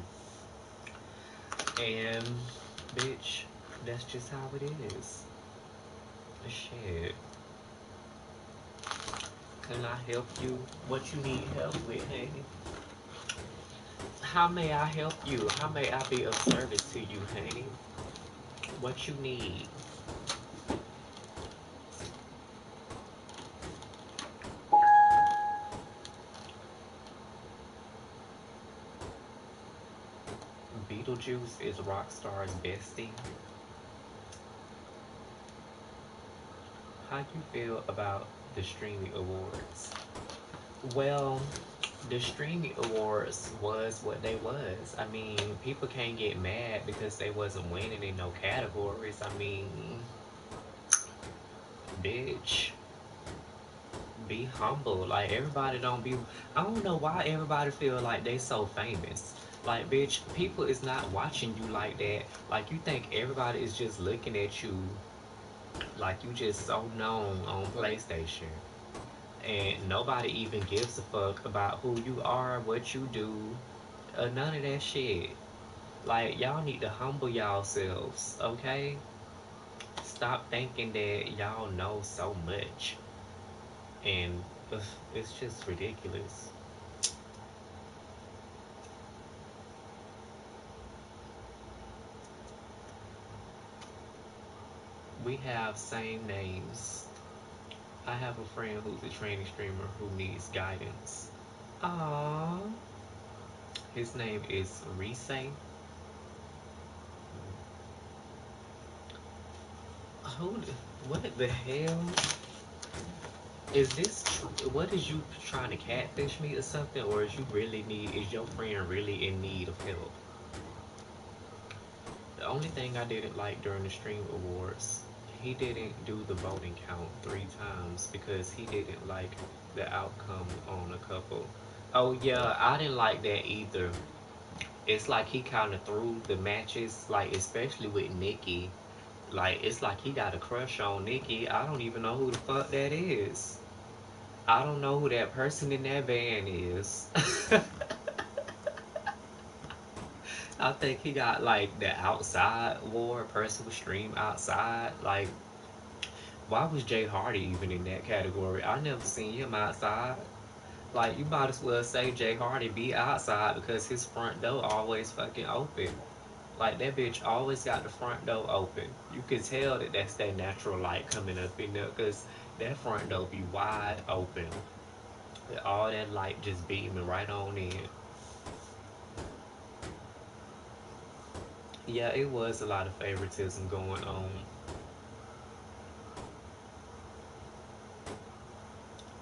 And bitch, that's just how it is. Shit. Can I help you? What you need help with, honey? How may I help you? How may I be of service to you, honey? What you need? Beetlejuice is Rockstar's bestie. How you feel about the streaming awards? Well, the streaming awards was what they was. I mean, people can't get mad because they wasn't winning in no categories. I mean, bitch, be humble. Like everybody don't be. I don't know why everybody feel like they so famous. Like bitch, people is not watching you like that. Like you think everybody is just looking at you like you just so known on PlayStation. And nobody even gives a fuck about who you are, what you do, none of that shit. Like y'all need to humble yourselves, okay? Stop thinking that y'all know so much, and it's just ridiculous. We have same names. I have a friend who's a training streamer who needs guidance. Aww. His name is Rise. Who? What the hell? Is this true? What is you trying to catfish me or something? Or is you really need? Is your friend really in need of help? The only thing I didn't like during the Stream Awards, he didn't do the voting count 3 times because he didn't like the outcome on a couple. Oh yeah, I didn't like that either. It's like he kind of threw the matches, like especially with Nikki. Like it's like he got a crush on Nikki. I don't even know who the fuck that is. I don't know who that person in that van is. I think he got like the outside war person with stream outside. Like, why was Jay Hardy even in that category? I never seen him outside. Like, you might as well say Jay Hardy be outside because his front door always fucking open. Like, that bitch always got the front door open. You could tell that that's that natural light coming up in there because that front door be wide open. With all that light just beaming right on in. Yeah, it was a lot of favoritism going on.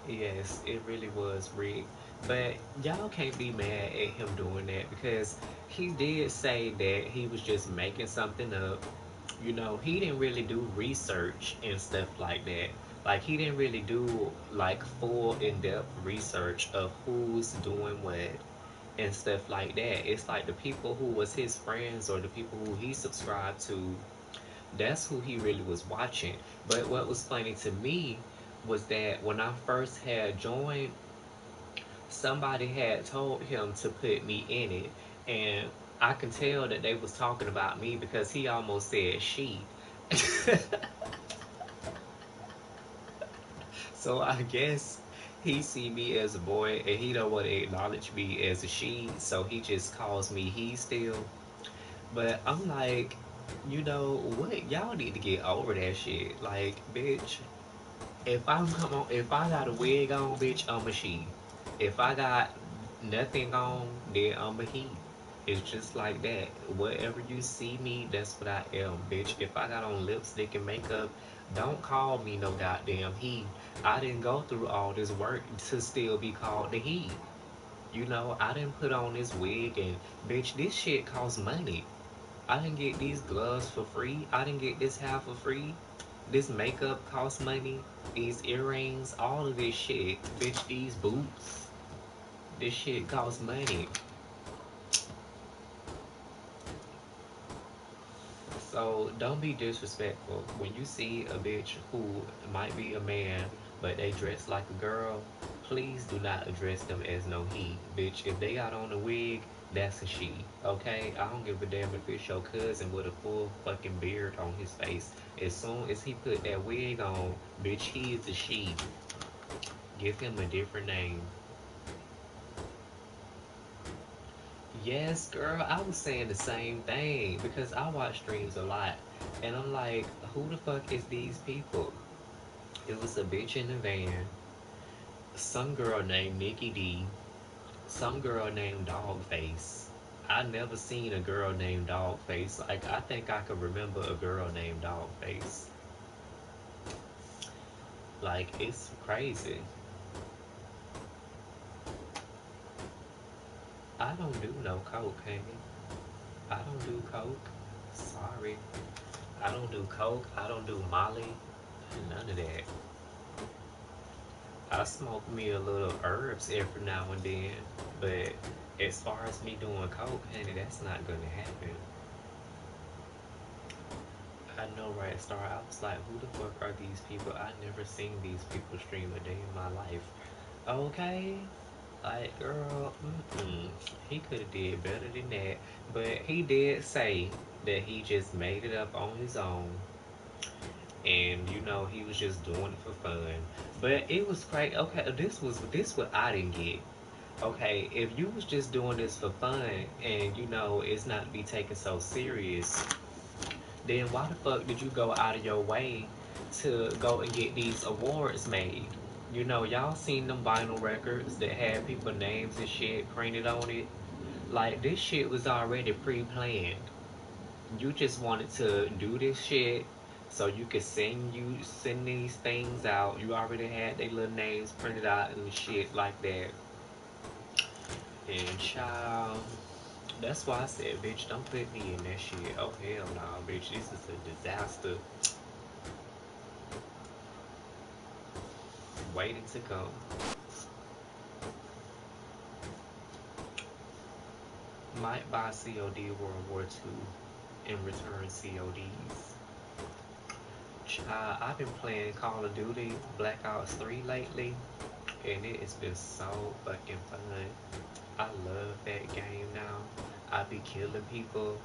Yes, it really was rigged. But y'all can't be mad at him doing that because he did say that he was just making something up. You know, he didn't really do research and stuff like that. Like, he didn't really do like full in depth research of who's doing what and stuff like that. It's like the people who was his friends or the people who he subscribed to, that's who he really was watching. But what was funny to me was that when I first had joined, somebody had told him to put me in it, and I can tell that they was talking about me because he almost said she. So I guess he see me as a boy and he don't want to acknowledge me as a she, so he just calls me he still. But I'm like, you know what? Y'all need to get over that shit. Like, bitch, if I got a wig on, bitch, I'm a she. If I got nothing on, then I'm a he. It's just like that. Whatever you see me, that's what I am, bitch. If I got on lipstick and makeup, don't call me no goddamn he. I didn't go through all this work to still be called the he. You know, I didn't put on this wig and bitch, this shit costs money. I didn't get these gloves for free. I didn't get this hair for free. This makeup costs money. These earrings, all of this shit. Bitch, these boots. This shit costs money. So don't be disrespectful. When you see a bitch who might be a man, but they dress like a girl, please do not address them as no he. Bitch, if they got on a wig, that's a she. Okay? I don't give a damn if it's your cousin with a full fucking beard on his face. As soon as he put that wig on, bitch, he is a she. Give him a different name. Yes, girl, I was saying the same thing because I watch streams a lot. And I'm like, who the fuck is these people? It was a bitch in the van, some girl named Nikki D, some girl named Dogface. I never seen a girl named Dogface. Like, I think I could remember a girl named Dogface. Like, it's crazy. I don't do no coke, honey. I don't do coke. Sorry. I don't do coke. I don't do Molly. None of that. I smoke me a little herbs every now and then, but as far as me doing coke, honey, that's not gonna happen. I know, right, Star? I was like, who the fuck are these people? I never seen these people stream a day in my life. Okay, like, girl, he could have did better than that. But he did say that he just made it up on his own, and he was just doing it for fun. But it was great. Okay, this what I didn't get. Okay, if you was just doing this for fun, and it's not to be taken so serious, then why the fuck did you go out of your way to go and get these awards made? Y'all seen them vinyl records that had people names and shit printed on it? Like, this shit was already pre-planned. You just wanted to do this shit so you could send these things out. You already had their little names printed out and shit like that. And child, that's why I said, bitch, don't put me in that shit. Oh hell no, bitch, this is a disaster waiting to come. Might buy COD World War II and return CODs. I've been playing Call of Duty Black Ops 3 lately, and it has been so fucking fun. I love that game now. I be killing people.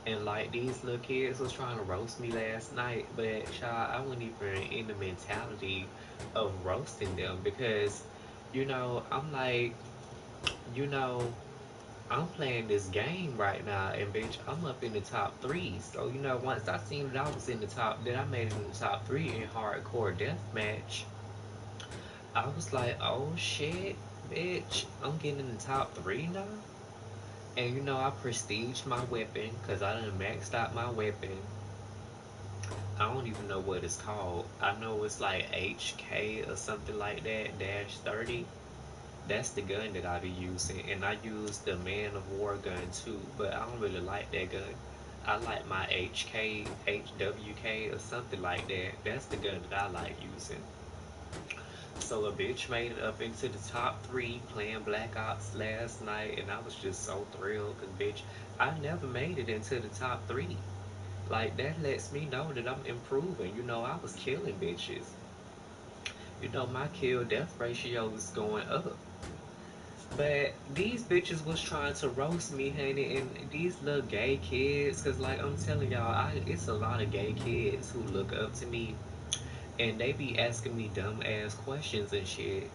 And like, these little kids was trying to roast me last night, but child, I wasn't even in the mentality of roasting them because, I'm like, you know, I'm playing this game right now, and bitch, I'm up in the top three. So, once I seen that I was in the top, that I made it in the top three in hardcore deathmatch, I was like, oh shit, bitch, I'm getting in the top three now. And I prestige my weapon because I done maxed out my weapon. I don't even know what it's called. I know it's like HK or something like that, dash 30. That's the gun that I be using. And I use the Man of War gun too, but I don't really like that gun. I like my HK, HWK or something like that. That's the gun that I like using. So a bitch made it up into the top three playing Black Ops last night, and I was just so thrilled because, bitch, I never made it into the top three. Like, that lets me know that I'm improving. I was killing bitches. My kill death ratio is going up. But these bitches was trying to roast me, honey, and these little gay kids, cause like I'm telling y'all, it's a lot of gay kids who look up to me, and they be asking me dumb ass questions and shit.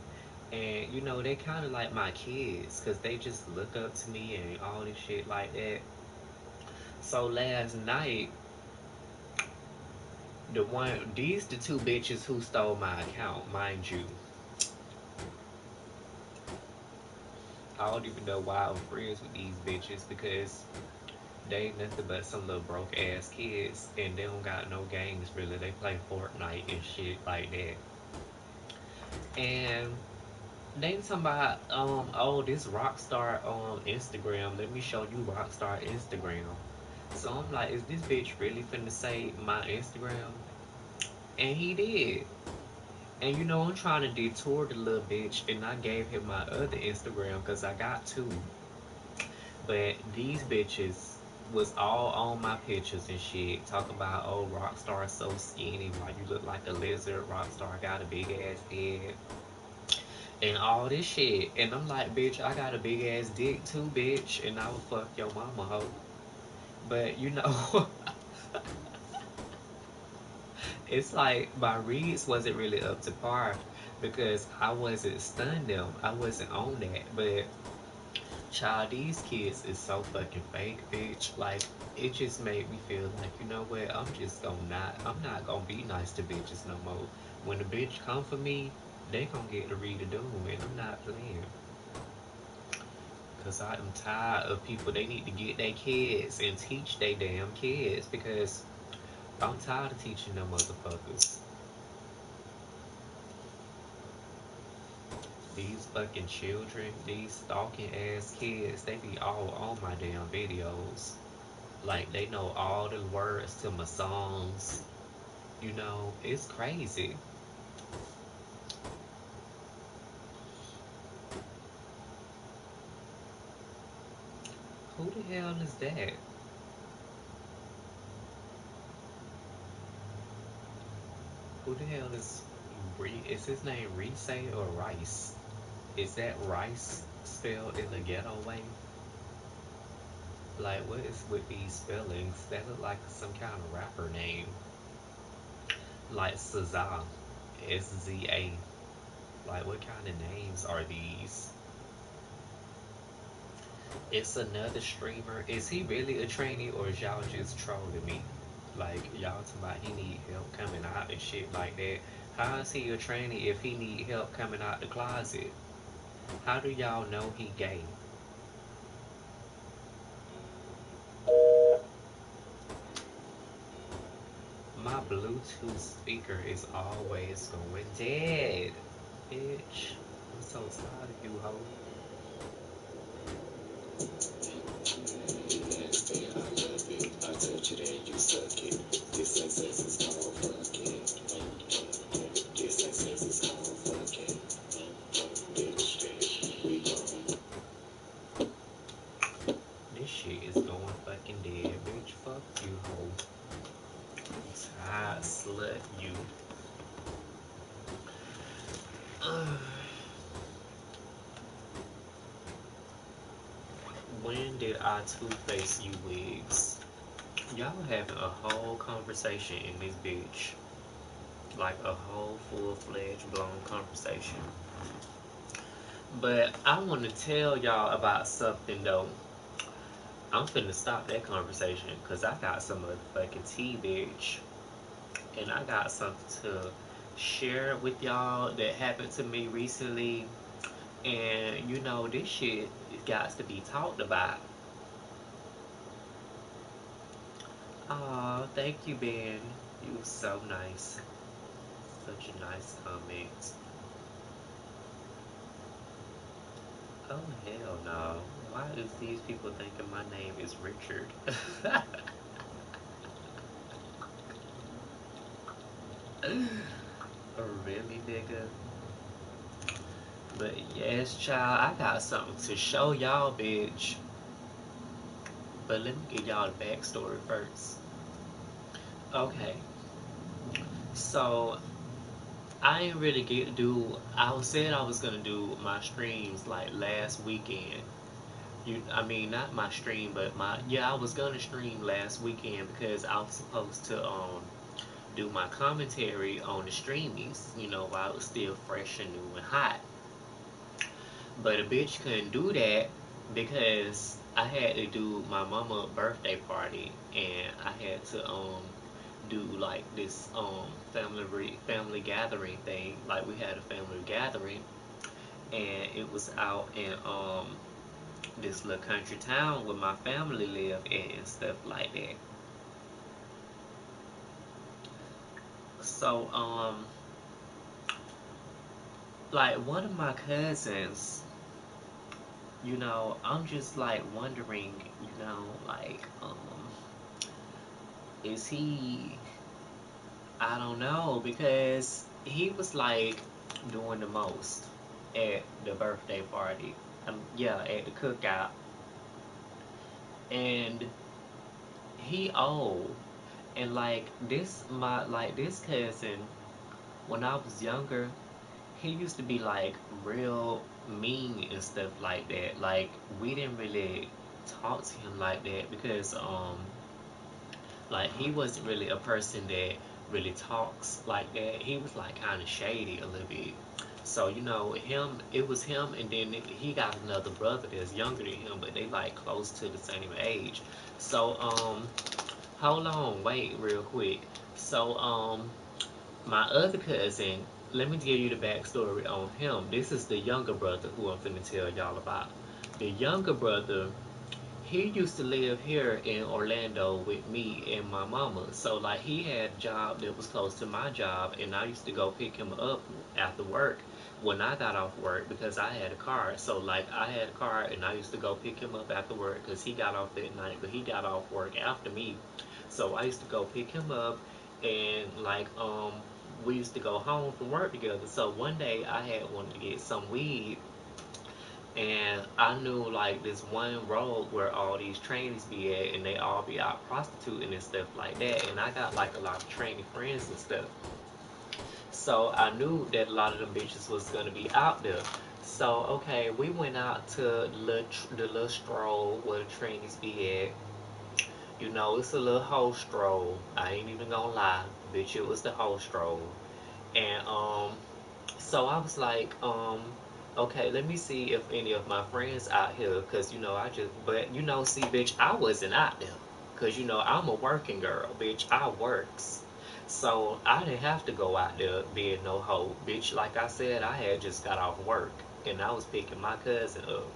And they kind of like my kids, cause they just look up to me and all this shit like that. So last night, the two bitches who stole my account, mind you. I don't even know why I'm friends with these bitches because they ain't nothing but some little broke ass kids and they don't got no games really. They play Fortnite and shit like that. And they talking about oh, this Rockstar on Instagram. Let me show you Rockstar Instagram. So I'm like, is this bitch really finna say my Instagram? And he did. And I'm trying to detour the little bitch, and I gave him my other Instagram because I got two. But these bitches was all on my pictures and shit. Talk about, oh, Rockstar is so skinny. Why you look like a lizard? Rockstar got a big ass head. And all this shit. And I'm like, bitch, I got a big ass dick too, bitch. And I will fuck your mama, hoe. But it's like my reads wasn't really up to par because I wasn't stunned them. I wasn't on that. But child, these kids is so fucking fake, bitch. Like, it just made me feel like, you know what? I'm not gonna be nice to bitches no more. When the bitch come for me, they gonna get to read the doom, and I'm not playing. Cause I am tired of people. They need to get their kids and teach their damn kids because I'm tired of teaching them motherfuckers. These fucking children, these stalking ass kids, they be all on my damn videos. Like, they know all the words to my songs. You know, it's crazy. Who the hell is that? Who the hell is is his name Reese or Rice? Is that Rice spelled in the ghetto way? Like, what is with these spellings? That look like some kind of rapper name. Like SZA. SZA. Like, what kind of names are these? It's another streamer. Is he really a trainee or is y'all just trolling me? Like, y'all talking about he need help coming out and shit like that. How is he a trainee if he need help coming out the closet? How do y'all know he gay? My Bluetooth speaker is always going dead. Bitch. I'm so tired of you, hoe. Nasty, I love it. I touch it and you suck it. This ain't sex, it's called fucking. This ain't sex, it's called fucking. Bitch, we gon' This shit is going fucking dead. Bitch, fuck you, hoe. Tired slut, you. When did I two-face you wigs? Y'all having a whole conversation in this bitch. Like a whole full-fledged blown conversation. But I want to tell y'all about something though. I'm finna stop that conversation because I got some motherfucking tea, bitch. And I got something to share with y'all that happened to me recently. And you know, this shit got to be talked about. Aw, thank you, Ben. You was so nice. Such a nice comment. Oh, hell no. Why is these people thinking my name is Richard? Really, nigga? But yes, child, I got something to show y'all, bitch. But let me give y'all the backstory first. Okay, so I ain't really get to do. I said I was gonna do my streams like last weekend. I mean, not my stream, but my yeah, I was gonna stream last weekend because I was supposed to do my commentary on the streamies, you know, while it was still fresh and new and hot. But a bitch couldn't do that because I had to do my mama birthday party and I had to do like this family gathering thing. Like we had a family gathering and it was out in this little country town where my family live in and stuff like that. So like one of my cousins, you know, I'm just like wondering, you know, like is he, I don't know, because he was like doing the most at the birthday party. Yeah, at the cookout. And he old. And like this cousin, when I was younger, he used to be like real mean and stuff like that. Like we didn't really talk to him like that because like he wasn't really a person that really talks like that. He was like kind of shady a little bit. So you know him, it was him, and then he got another brother that's younger than him, but they like close to the same age. So hold on, wait real quick. So my other cousin, let me give you the backstory on him. This is the younger brother who I'm finna tell y'all about. The younger brother, he used to live here in Orlando with me and my mama. So like he had a job that was close to my job and I used to go pick him up after work when I got off work because I had a car. So like I had a car and I used to go pick him up after work because he got off that night, but he got off work after me. So I used to go pick him up and like we used to go home from work together. So one day I had wanted to get some weed, and I knew like this one road where all these trainees be at, and they all be out prostituting and stuff like that. And I got like a lot of trainee friends and stuff. So I knew that a lot of them bitches was gonna be out there. So okay, we went out to the little stroll where the trainees be at. You know, it's a little hoe stroll. I ain't even gonna lie, bitch. It was the hoe stroll, and so I was like, okay, let me see if any of my friends out here, cause you know I just, but you know, see, bitch, I wasn't out there, cause you know I'm a working girl, bitch. I works, so I didn't have to go out there being no hoe, bitch. Like I said, I had just got off work, and I was picking my cousin up.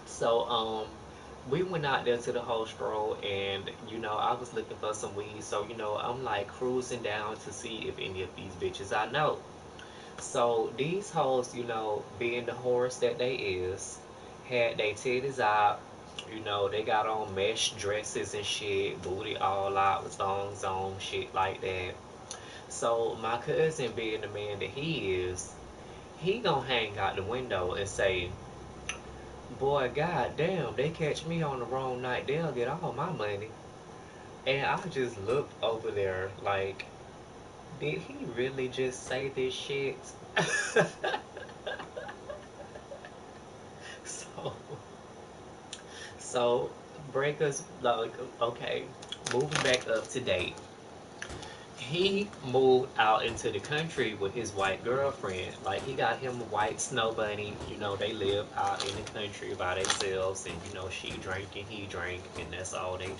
So we went out there to the whole stroll, and you know I was looking for some weed. So you know I'm like cruising down to see if any of these bitches I know. So these hoes, you know, being the whores that they is, had they titties out. You know, they got on mesh dresses and shit, booty all out with thongs on, shit like that. So my cousin, being the man that he is, he gonna hang out the window and say, "Boy, goddamn, they catch me on the wrong night, they'll get all my money." And I just looked over there like, did he really just say this shit? So, so breakers like okay, moving back up to date. He moved out into the country with his white girlfriend. Like he got him a white snow bunny. You know, they live out in the country by themselves, and you know, she drank and he drank, and that's all they do.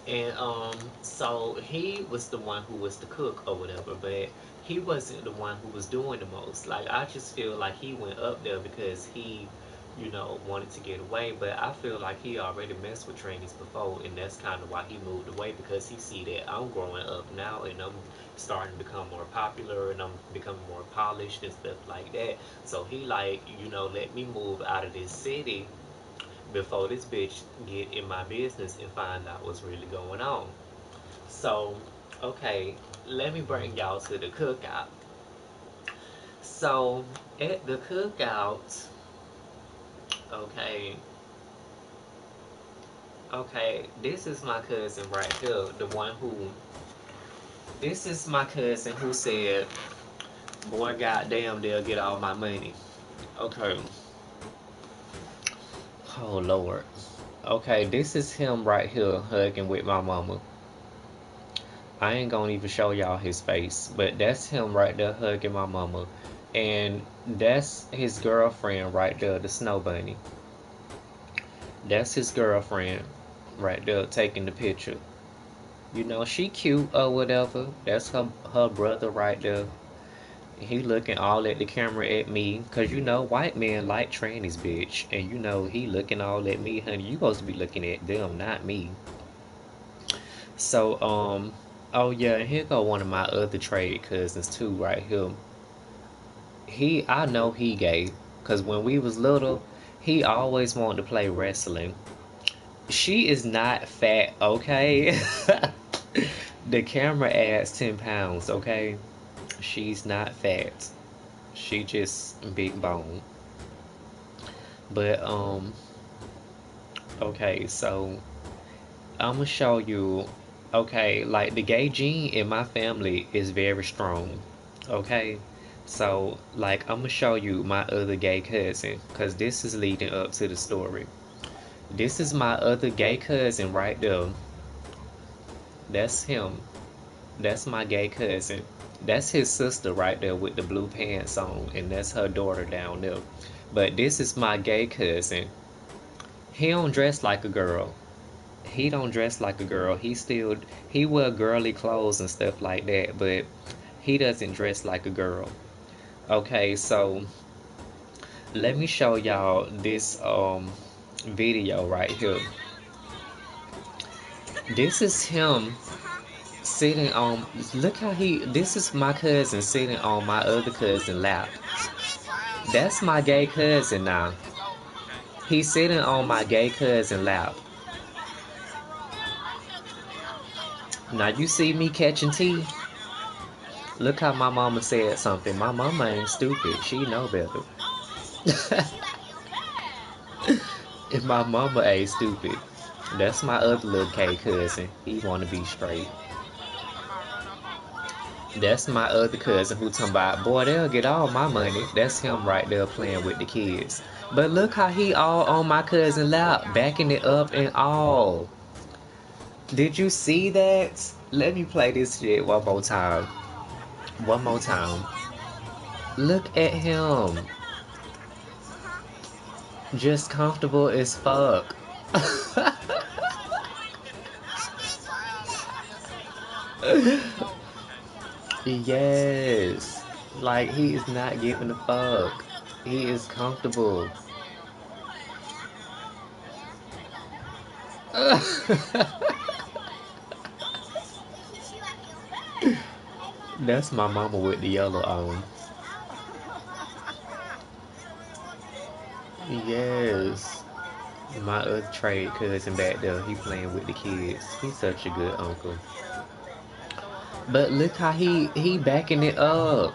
And so he was the one who was the cook or whatever, but he wasn't the one who was doing the most. Like I just feel like he went up there because he, you know, wanted to get away. But I feel like he already messed with trainees before, and that's kind of why he moved away because he see that I'm growing up now and I'm starting to become more popular and I'm becoming more polished and stuff like that. So he like, you know, let me move out of this city before this bitch get in my business and find out what's really going on. So, okay, let me bring y'all to the cookout. So, at the cookout, okay, okay, this is my cousin right here, the one who, this is my cousin who said, boy, goddamn, they'll get all my money. Okay, oh Lord. Okay, this is him right here hugging with my mama. I ain't gonna even show y'all his face, but that's him right there hugging my mama. And that's his girlfriend right there, the snow bunny. That's his girlfriend right there taking the picture. You know, she cute or whatever. That's her brother right there. He looking all at the camera at me. Cause you know, white men like trannies, bitch. And you know, he looking all at me, honey. You supposed to be looking at them, not me. So, oh yeah, and here go one of my other trade cousins too, right here. I know he gay, cause when we was little, he always wanted to play wrestling. She is not fat, okay? The camera adds 10 pounds, okay? She's not fat. She just big bone. But okay, so I'm gonna show you. Okay, like the gay gene in my family is very strong. Okay, so like I'm gonna show you my other gay cousin, cause this is leading up to the story. This is my other gay cousin right there. That's him. That's my gay cousin. That's his sister right there with the blue pants on, and that's her daughter down there. But this is my gay cousin. He don't dress like a girl. He don't dress like a girl. He wear girly clothes and stuff like that, but he doesn't dress like a girl. Okay, so let me show y'all this video right here. This is him sitting on, look how this is my cousin sitting on my other cousin lap. That's my gay cousin now. He's sitting on my gay cousin lap. Now you see me catching tea. Look how my mama said something. My mama ain't stupid. She know better. If my mama ain't stupid. That's my other little K cousin. He wanna be straight. That's my other cousin who talking about, boy, they'll get all my money. That's him right there playing with the kids. But look how he all on my cousin lap, backing it up and all. Did you see that? Let me play this shit one more time. One more time. Look at him. Just comfortable as fuck. Yes. Like he is not giving a fuck. He is comfortable. That's my mama with the yellow on. Yes. My other trade cousin back there, he playing with the kids. He's such a good uncle. But look how he backing it up.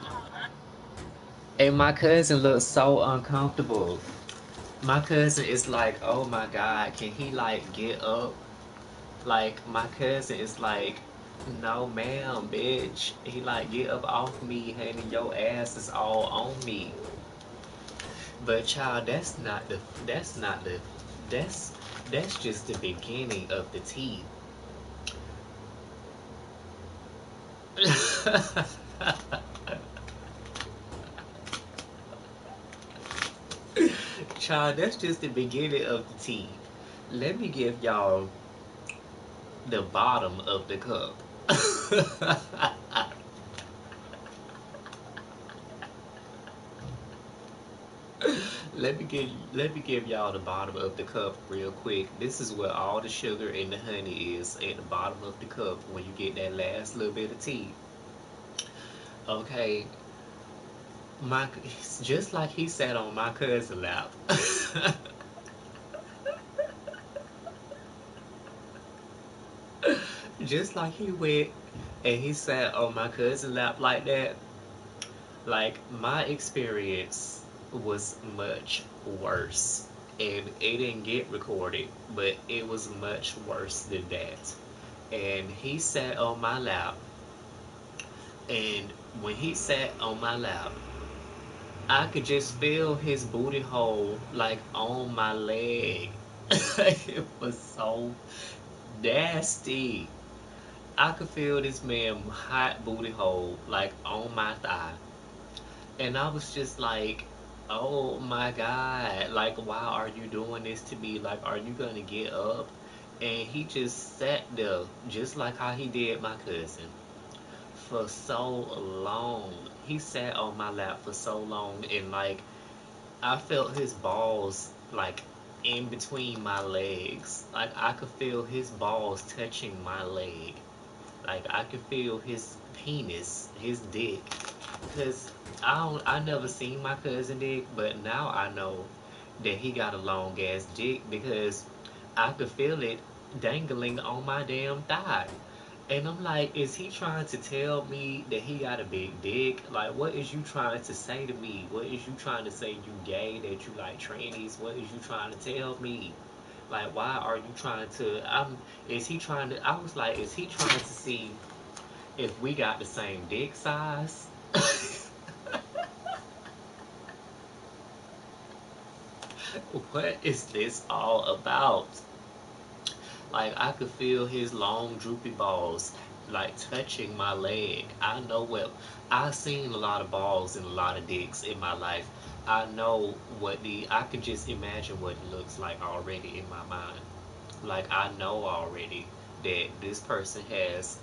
And my cousin looks so uncomfortable. My cousin is like, oh my god, can he like get up? Like my cousin is like, no ma'am, bitch. He like, get up off me, honey. Your ass is all on me. But child, that's that's just the beginning of the tea. Child, that's just the beginning of the tea. Let me give y'all the bottom of the cup. Let me give y'all the bottom of the cup real quick. This is where all the sugar and the honey is at the bottom of the cup when you get that last little bit of tea. Okay, my just like he sat on my cousin lap. Just like he went and he sat on my cousin lap like that. Like my experience was much worse. And it didn't get recorded, but it was much worse than that. And he sat on my lap, and when he sat on my lap, I could just feel his booty hole like on my leg. It was so nasty. I could feel this man hot booty hole like on my thigh. And I was just like, oh my God, like, why are you doing this to me? Like, are you gonna get up? And he just sat there, just like how he did my cousin, for so long. He sat on my lap for so long, and like, I felt his balls, like, in between my legs. Like, I could feel his balls touching my leg. Like, I could feel his penis, his dick, because I never seen my cousin dick, but now I know that he got a long ass dick because I could feel it dangling on my damn thigh. And I'm like, is he trying to tell me that he got a big dick? Like, what is you trying to say to me? What is you trying to say you gay, that you like trannies? What is you trying to tell me? Like, why are you trying to, is he trying to, I was like, is he trying to see if we got the same dick size? What is this all about? Like I could feel his long droopy balls like touching my leg. I know what I've seen a lot of balls and a lot of dicks in my life. I know what the I could just imagine what it looks like already in my mind. Like I know already that this person has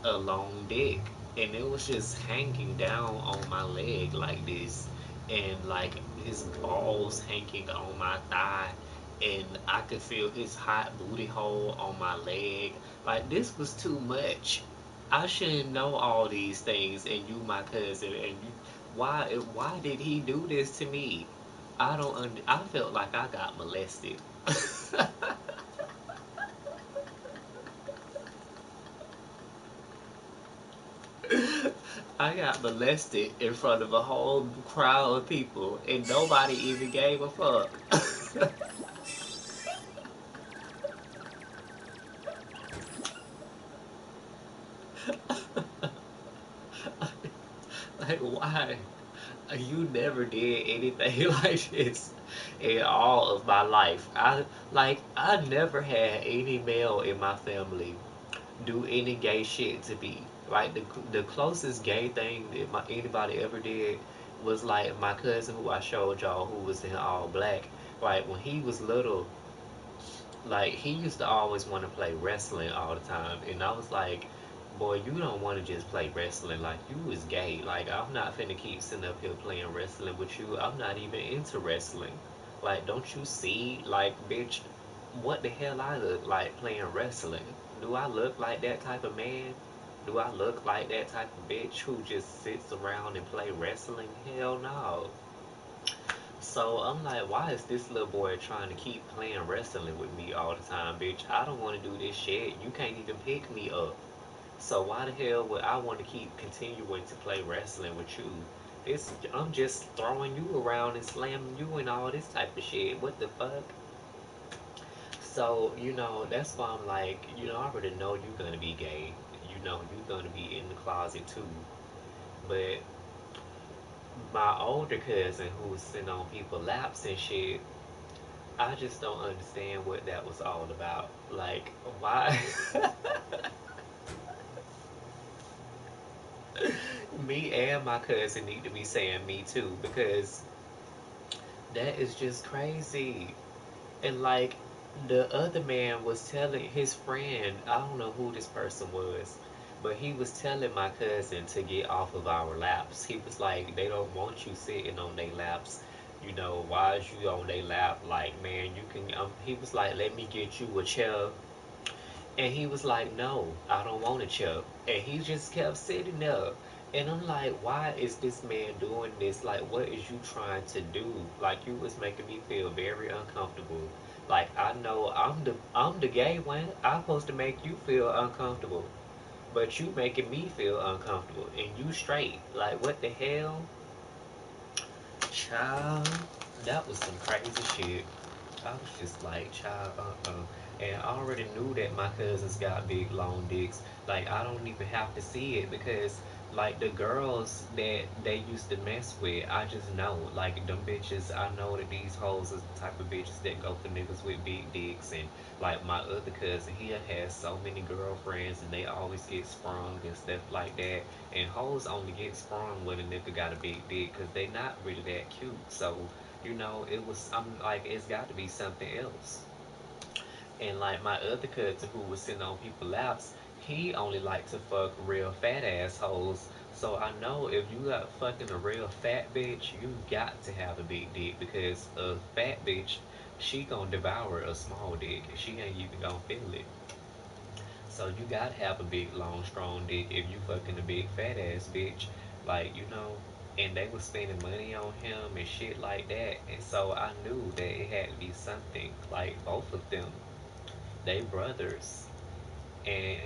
a long dick and it was just hanging down on my leg like this and like his balls hanging on my thigh and I could feel his hot booty hole on my leg. Like this was too much. I shouldn't know all these things and you my cousin and you why did he do this to me? I felt like I got molested. I got molested in front of a whole crowd of people, and nobody even gave a fuck. Like, why? You never did anything like this in all of my life. I never had any male in my family do any gay shit to me. Like the closest gay thing that anybody ever did was like my cousin who I showed y'all who was in all black. Like when he was little, like he used to always want to play wrestling all the time, and I was like, boy, you don't want to just play wrestling. Like you is gay. Like I'm not finna keep sitting up here playing wrestling with you. I'm not even into wrestling. Like don't you see? Like bitch, what the hell I look like playing wrestling? Do I look like that type of man? Do I look like that type of bitch who just sits around and play wrestling? Hell no. So I'm like, why is this little boy trying to keep playing wrestling with me all the time, bitch? I don't want to do this shit. You can't even pick me up. So why the hell would I want to keep continuing to play wrestling with you? I'm just throwing you around and slamming you and all this type of shit. What the fuck? So, that's why I'm like, I already know you're gonna be gay. You're gonna be in the closet too. But my older cousin who was sitting on people's laps and shit, I just don't understand what that was all about. Like, why? Me and my cousin need to be saying me too because that is just crazy. And like, the other man was telling his friend, I don't know who this person was, but he was telling my cousin to get off of our laps. He was like, they don't want you sitting on their laps. Why is you on their lap? Like, man, you can. He was like, let me get you a chair. And he was like, no, I don't want a chip. And he just kept sitting there. And I'm like, why is this man doing this? Like, what is you trying to do? Like, you was making me feel very uncomfortable. Like, I know I'm the gay one. I'm supposed to make you feel uncomfortable. But you making me feel uncomfortable. And you straight. Like, what the hell? Child, that was some crazy shit. I was just like, child, And I already knew that my cousins got big long dicks. Like, I don't even have to see it because, like, the girls that they used to mess with, I just know. Like, them bitches, I know that these hoes is the type of bitches that go for niggas with big dicks. And, like, my other cousin, he has so many girlfriends and they always get sprung and stuff like that. And hoes only get sprung when a nigga got a big dick because they not really that cute. So, I'm like, it's got to be something else. And like my other cousin who was sitting on people's laps, he only liked to fuck real fat assholes. So I know if you got fucking a real fat bitch, you got to have a big dick because a fat bitch, she gonna devour a small dick. She ain't even gonna feel it. So you gotta have a big, long, strong dick if you fucking a big fat ass bitch. Like, and they was spending money on him and shit like that. And so I knew that it had to be something. Like both of them, they brothers. And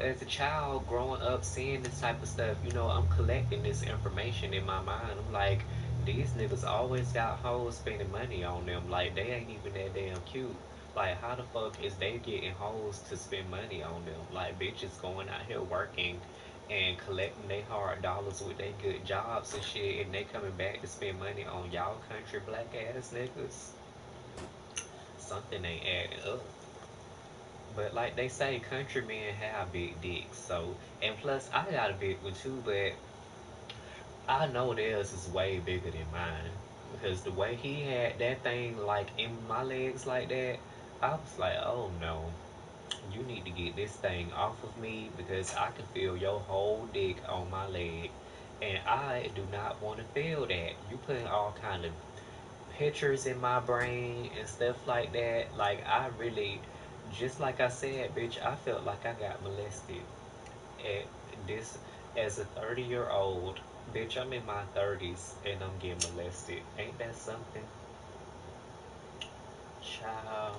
as a child growing up seeing this type of stuff, I'm collecting this information in my mind. I'm like, these niggas always got hoes spending money on them. Like they ain't even that damn cute. Like how the fuck is they getting hoes to spend money on them? Like bitches going out here working and collecting their hard dollars with their good jobs and shit, and they coming back to spend money on y'all country black ass niggas. Something ain't adding up. But like they say, country men have big dicks. So, and plus, I got a big one too, but I know theirs is way bigger than mine. Because the way he had that thing like in my legs like that, I was like, oh no, you need to get this thing off of me because I can feel your whole dick on my leg. And I do not want to feel that. You putting all kind of pictures in my brain and stuff like that. Like I really, just like I said, bitch, I felt like I got molested at this as a 30-year old. Bitch, I'm in my 30s and I'm getting molested. Ain't that something? Child.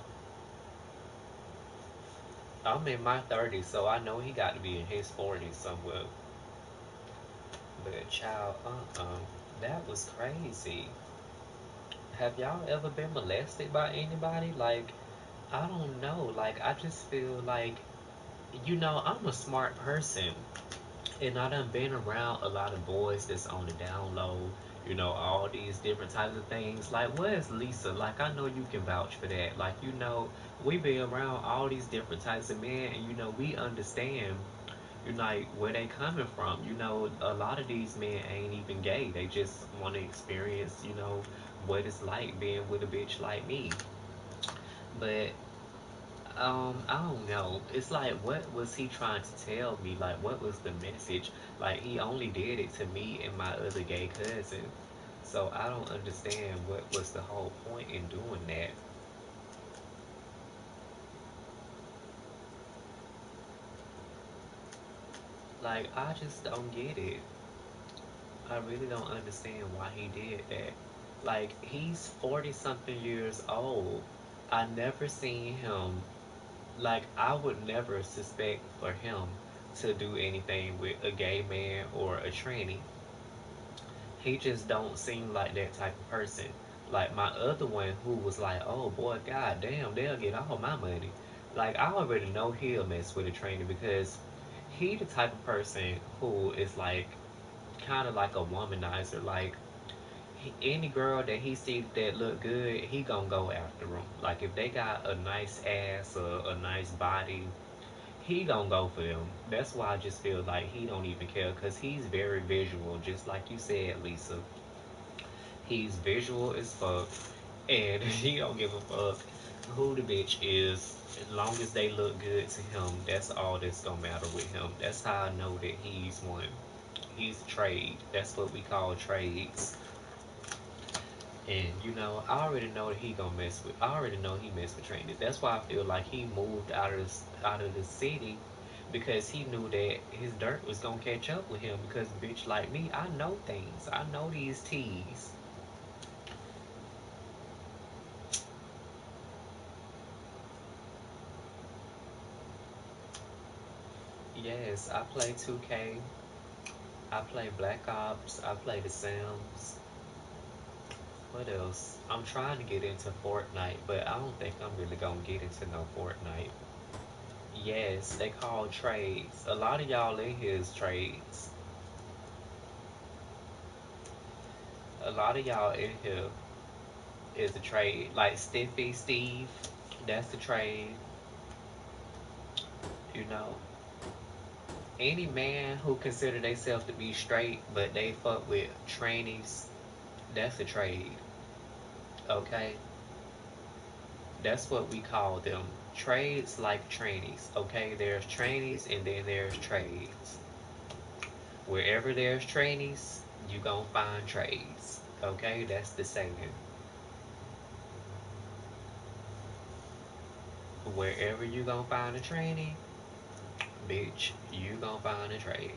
I'm in my 30s, so I know he got to be in his 40s somewhere. But child, that was crazy. Have y'all ever been molested by anybody? Like, I don't know. Like, I just feel like, I'm a smart person. And I done been around a lot of boys that's on the down low, all these different types of things. Like, where's Lisa? Like, I know you can vouch for that. Like, we be around all these different types of men, and we understand, like, where they coming from. A lot of these men ain't even gay. They just want to experience, what it's like being with a bitch like me. But I don't know. It's like, what was he trying to tell me? Like, what was the message? Like, he only did it to me and my other gay cousin. So I don't understand what was the whole point in doing that. Like, I just don't get it. I really don't understand why he did that. Like, he's 40 something years old. I never seen him. Like, I would never suspect for him to do anything with a gay man or a tranny. He just don't seem like that type of person. Like my other one who was like, oh boy, god damn, they'll get all my money. Like I already know he'll mess with a trainer because he the type of person who is like kind of like a womanizer. Like any girl that he see that look good, he gonna go after them. Like if they got a nice ass or a nice body, he gonna go for them. That's why I just feel like he don't even care because he's very visual, just like you said, Lisa. He's visual as fuck, and he don't give a fuck who the bitch is. As long as they look good to him, that's all that's gonna matter with him. That's how I know that he's one. He's a trade. That's what we call trades. And I already know that he gonna mess with. I already know he mess with trainers. That's why I feel like he moved out of the city because he knew that his dirt was gonna catch up with him. Because bitch like me, I know things. I know these T's. Yes, I play 2K. I play Black Ops. I play The Sims. What else? I'm trying to get into Fortnite, but I don't think I'm really gonna get into no Fortnite. Yes, they call trades. A lot of y'all in here is trades. A lot of y'all in here is a trade. Like Stiffy Steve, that's the trade. You know, any man who consider themselves to be straight, but they fuck with trannies, that's a trade. Okay, that's what we call them. Trades like trannies. Okay, there's trannies and then there's trades. Wherever there's trannies, you gonna find trades. Okay, that's the saying. Wherever you gonna find a tranny, bitch, you gonna find a trade.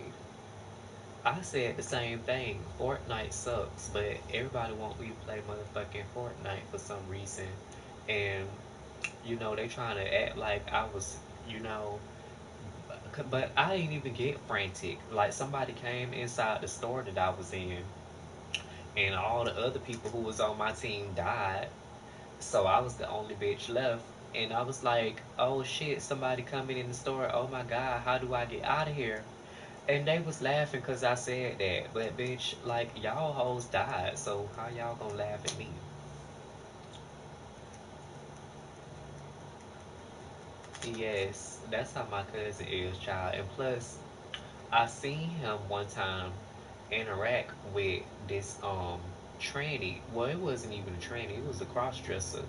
I said the same thing. Fortnite sucks, but everybody want me to play motherfucking Fortnite for some reason. And, they trying to act like I was, you know, but I didn't even get frantic. Like somebody came inside the store that I was in, and all the other people who was on my team died. So I was the only bitch left. And I was like, oh shit, somebody coming in the store. Oh my god, how do I get out of here? And they was laughing because I said that. But bitch, like y'all hoes died. So how y'all gonna laugh at me? Yes, that's how my cousin is, child. And plus, I seen him one time interact with this tranny. Well, it wasn't even a tranny, it was a cross dresser.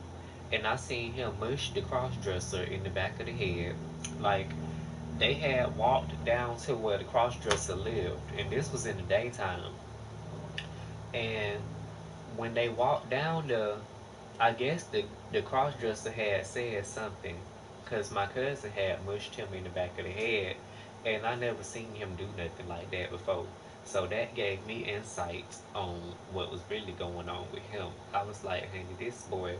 And I seen him mush the cross dresser in the back of the head. Like they had walked down to where the cross dresser lived, and this was in the daytime. And when they walked down there, I guess the cross dresser had said something, cause my cousin had mushed him in the back of the head, and I never seen him do nothing like that before. So that gave me insight on what was really going on with him. I was like, honey, this boy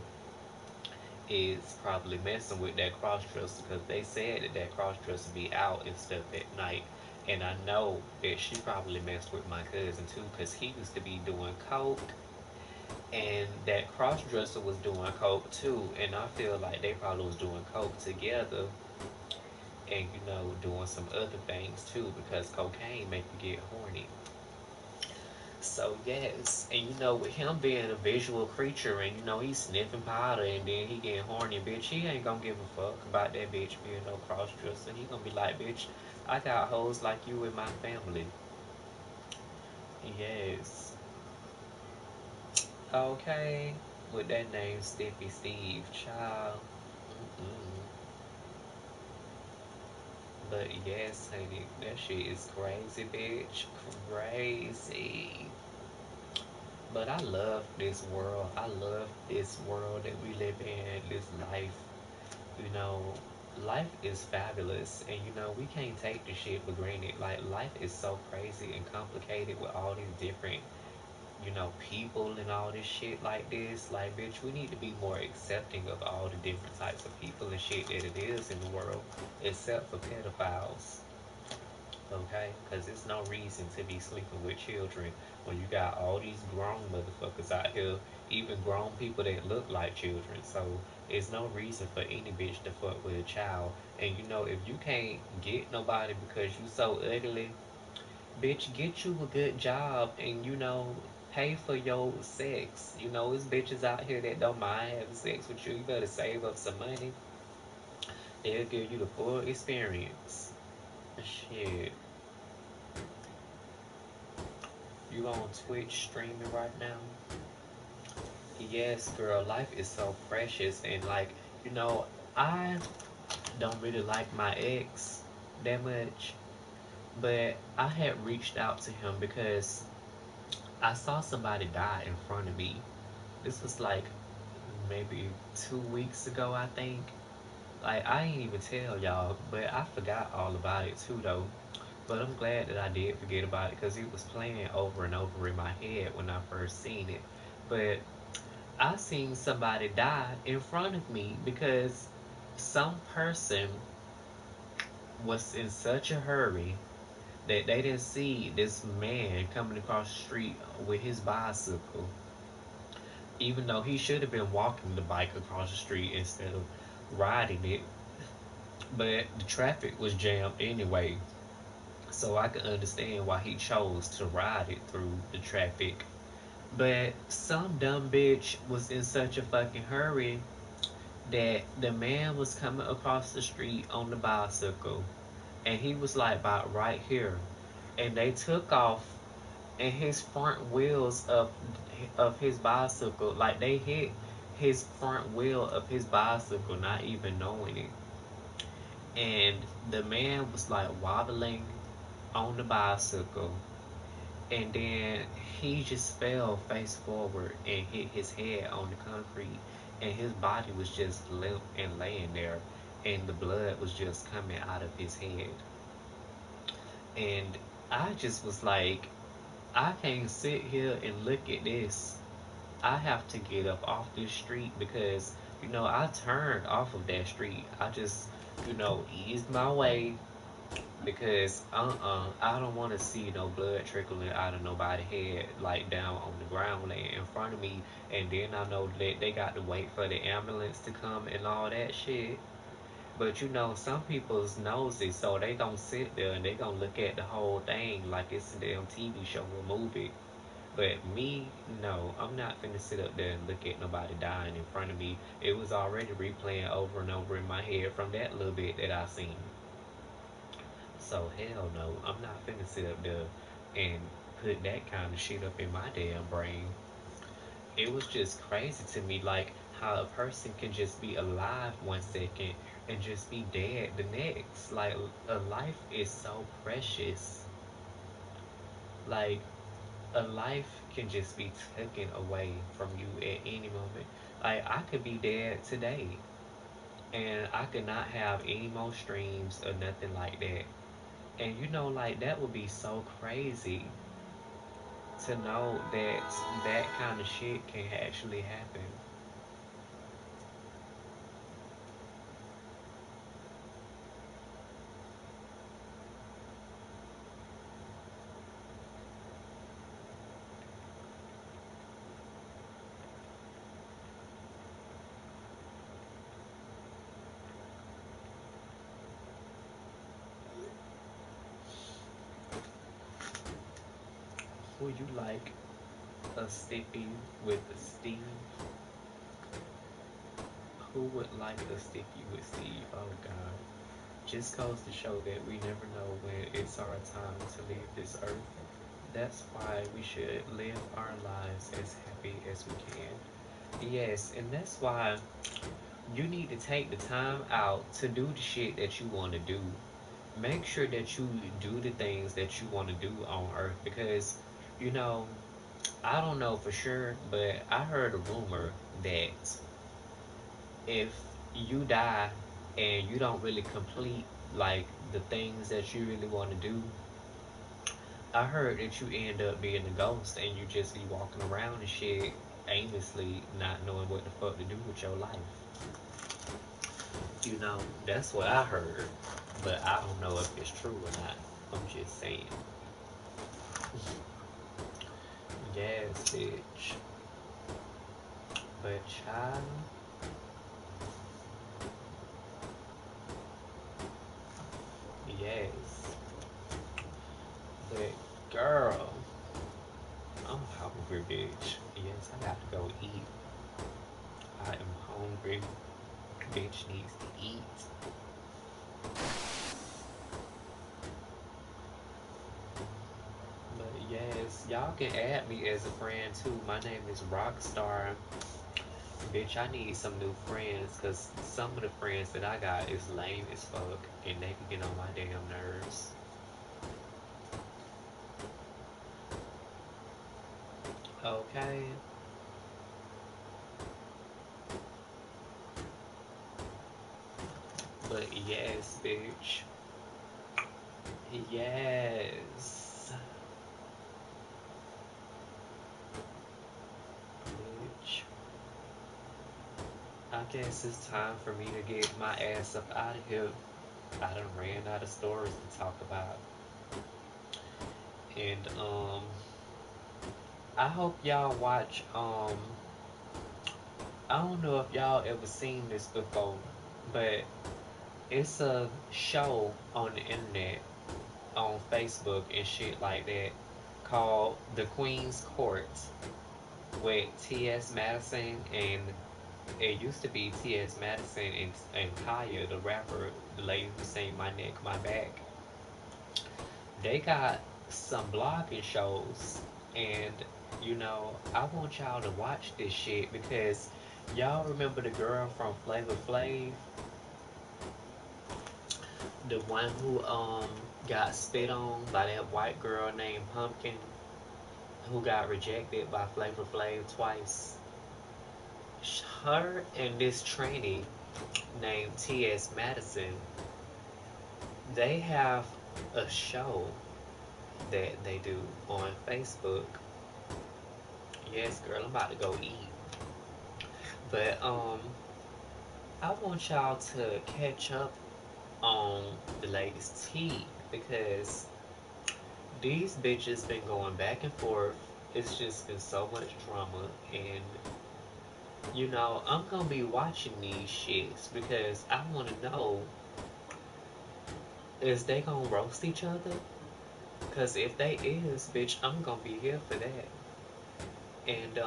is probably messing with that cross dresser, because they said that that cross dresser be out and stuff at night, And I know that she probably messed with my cousin too, because he used to be doing coke, and that cross dresser was doing coke too. And I feel like they probably was doing coke together, and doing some other things too, because cocaine make you get horny. So yes, and with him being a visual creature, and he's sniffing powder, and then he getting horny, bitch, he ain't gonna give a fuck about that bitch being no cross dresser. He gonna be like, bitch, I got hoes like you in my family. Yes. Okay. With that name, Stiffy Steve, child. Mm-mm. But yes, honey, that shit is crazy, bitch. Crazy. But I love this world. I love this world that we live in, this life. You know, life is fabulous. And, we can't take this shit for granted. Like, life is so crazy and complicated with all these different, people and all this shit like this. Like, bitch, we need to be more accepting of all the different types of people and shit that it is in the world, except for pedophiles. Okay? Because there's no reason to be sleeping with children when you got all these grown motherfuckers out here, even grown people that look like children. So there's no reason for any bitch to fuck with a child. And if you can't get nobody because you so ugly, bitch, get you a good job and pay for your sex. There's bitches out here that don't mind having sex with you. You better save up some money. They'll give you the full experience. Shit. You on Twitch streaming right now? Yes, girl, life is so precious, and like, you know, I don't really like my ex that much, but I had reached out to him because I saw somebody die in front of me. This was like maybe 2 weeks ago, I think. Like, I ain't even tell y'all, but I forgot all about it too, though. But I'm glad that I did forget about it because it was playing over and over in my head when I first seen it. But I seen somebody die in front of me because some person was in such a hurry that they didn't see this man coming across the street with his bicycle, even though he should have been walking the bike across the street instead of riding it. But the traffic was jammed anyway, so I could understand why he chose to ride it through the traffic. But some dumb bitch was in such a fucking hurry that the man was coming across the street on the bicycle, and he was like about right here, and they took off, and his front wheels of his bicycle, like they hit his front wheel of his bicycle not even knowing it, and the man was like wobbling on the bicycle, and then he just fell face forward and hit his head on the concrete, and his body was just limp and laying there, and the blood was just coming out of his head. And I just was like, I can't sit here and look at this. I have to get up off this street because I turned off of that street. I just eased my way because I don't want to see no blood trickling out of nobody's head, like down on the ground laying in front of me, and then I know that they got to wait for the ambulance to come and all that shit. But some people's nosy, so they gonna sit there and they gonna look at the whole thing like it's a damn TV show or movie. But me, no, I'm not finna sit up there and look at nobody dying in front of me. It was already replaying over and over in my head from that little bit that I seen. So hell no, I'm not finna sit up there and put that kind of shit up in my damn brain. It was just crazy to me, like how a person can just be alive 1 second and just be dead the next. Like a life is so precious. Like a life can just be taken away from you at any moment. Like I could be dead today and I could not have any more streams or nothing like that. And like that would be so crazy to know that that kind of shit can actually happen. Would you like a stiffy with Steve? Who would like a stiffy with Steve? Oh God. Just goes to show that we never know when it's our time to leave this earth. That's why we should live our lives as happy as we can. Yes, and that's why you need to take the time out to do the shit that you want to do. Make sure that you do the things that you want to do on earth because, you know, I don't know for sure, but I heard a rumor that if you die and you don't really complete like the things that you really want to do, I heard that you end up being a ghost and you just be walking around and shit aimlessly, not knowing what the fuck to do with your life. You know, that's what I heard, but I don't know if it's true or not. I'm just saying. Yes, bitch. But child, yes. But girl, I'm hungry, bitch. Yes, I got to go eat. I am hungry. Bitch needs to eat. But yes, y'all can add me as a friend too. My name is Rockstar. Bitch, I need some new friends because some of the friends that I got is lame as fuck and they can get on my damn nerves. Okay? But yes, bitch. Yes. Bitch. I guess it's time for me to get my ass up out of here. I done ran out of stories to talk about. And I hope y'all watch I don't know if y'all ever seen this before, but it's a show on the internet on Facebook and shit like that called The Queen's Court with T.S. Madison and it used to be T.S. Madison and Kaya, the rapper, the lady who sang My Neck, My Back. They got some blogging shows and you know, I want y'all to watch this shit because y'all remember the girl from Flavor Flav, the one who got spit on by that white girl named Pumpkin, who got rejected by Flavor Flav twice. Her and this trainee named T.S. Madison, they have a show that they do on Facebook. Yes, girl, I'm about to go eat. But I want y'all to catch up on the latest tea because these bitches been going back and forth. It's just been so much drama and you know, I'm gonna be watching these shits because I wanna know is they gonna roast each other? Cause if they is, bitch, I'm gonna be here for that. And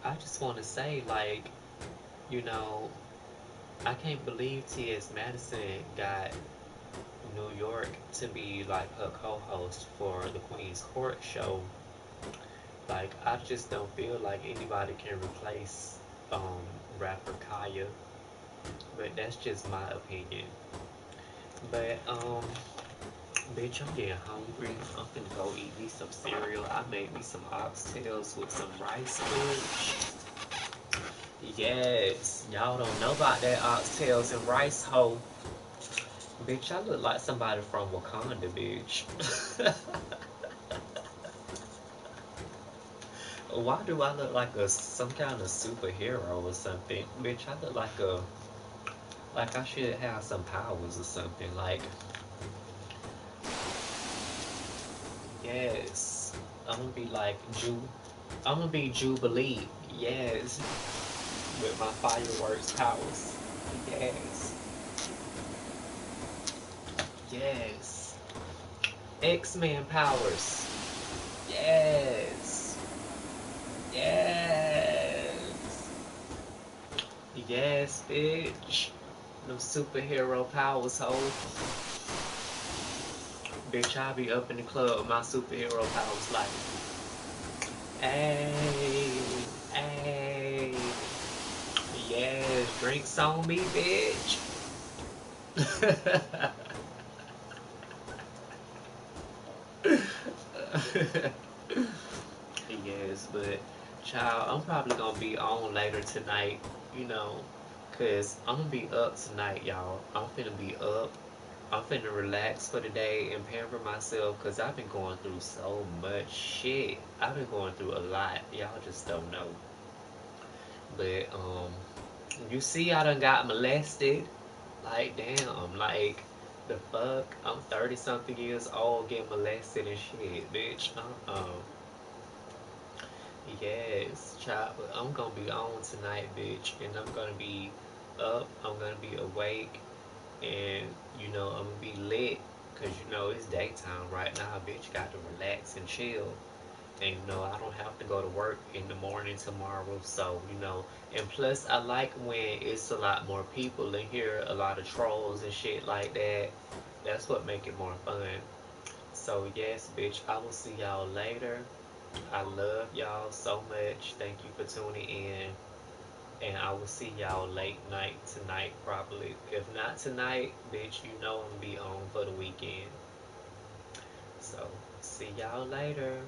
I just wanna say like, you know, I can't believe T.S. Madison got New York to be like her co-host for the Queen's Court show. Like I just don't feel like anybody can replace um rapper Kaya, but that's just my opinion. But bitch, I'm getting hungry. I'm finna go eat me some cereal. I made me some oxtails with some rice, bitch. Yes, y'all don't know about that oxtails and rice hoe. Bitch, I look like somebody from Wakanda, bitch. Why do I look like a some kind of superhero or something? Bitch, I look like I should have some powers or something. Like, yes, I'm gonna be like I'm gonna be Jubilee. Yes, with my fireworks powers. Yes, yes. X-Men powers. Yes. Yes. Yes, bitch. Them superhero powers, ho. Bitch, I'll be up in the club with my superhero powers like, hey, hey. Yes, drinks on me, bitch. Yes, but child, I'm probably gonna be on later tonight, you know, cause I'm gonna be up tonight, y'all. I'm finna be up. I'm finna relax for the day and pamper myself, cause I've been going through so much shit. I've been going through a lot. Y'all just don't know. But you see, I done got molested. Like, damn, like, the fuck? I'm 30 something years old getting molested and shit, bitch. Yes, child, I'm gonna be on tonight, bitch, and I'm gonna be up, I'm gonna be awake, and, I'm gonna be lit, cause, it's daytime right now, bitch, got to relax and chill. And I don't have to go to work in the morning tomorrow, so and plus I like when it's a lot more people in here, a lot of trolls and shit like that. That's what make it more fun. So yes, bitch, I will see y'all later. I love y'all so much. Thank you for tuning in. And I will see y'all late night tonight, probably. If not tonight, bitch, I'm gonna be on for the weekend. So, see y'all later.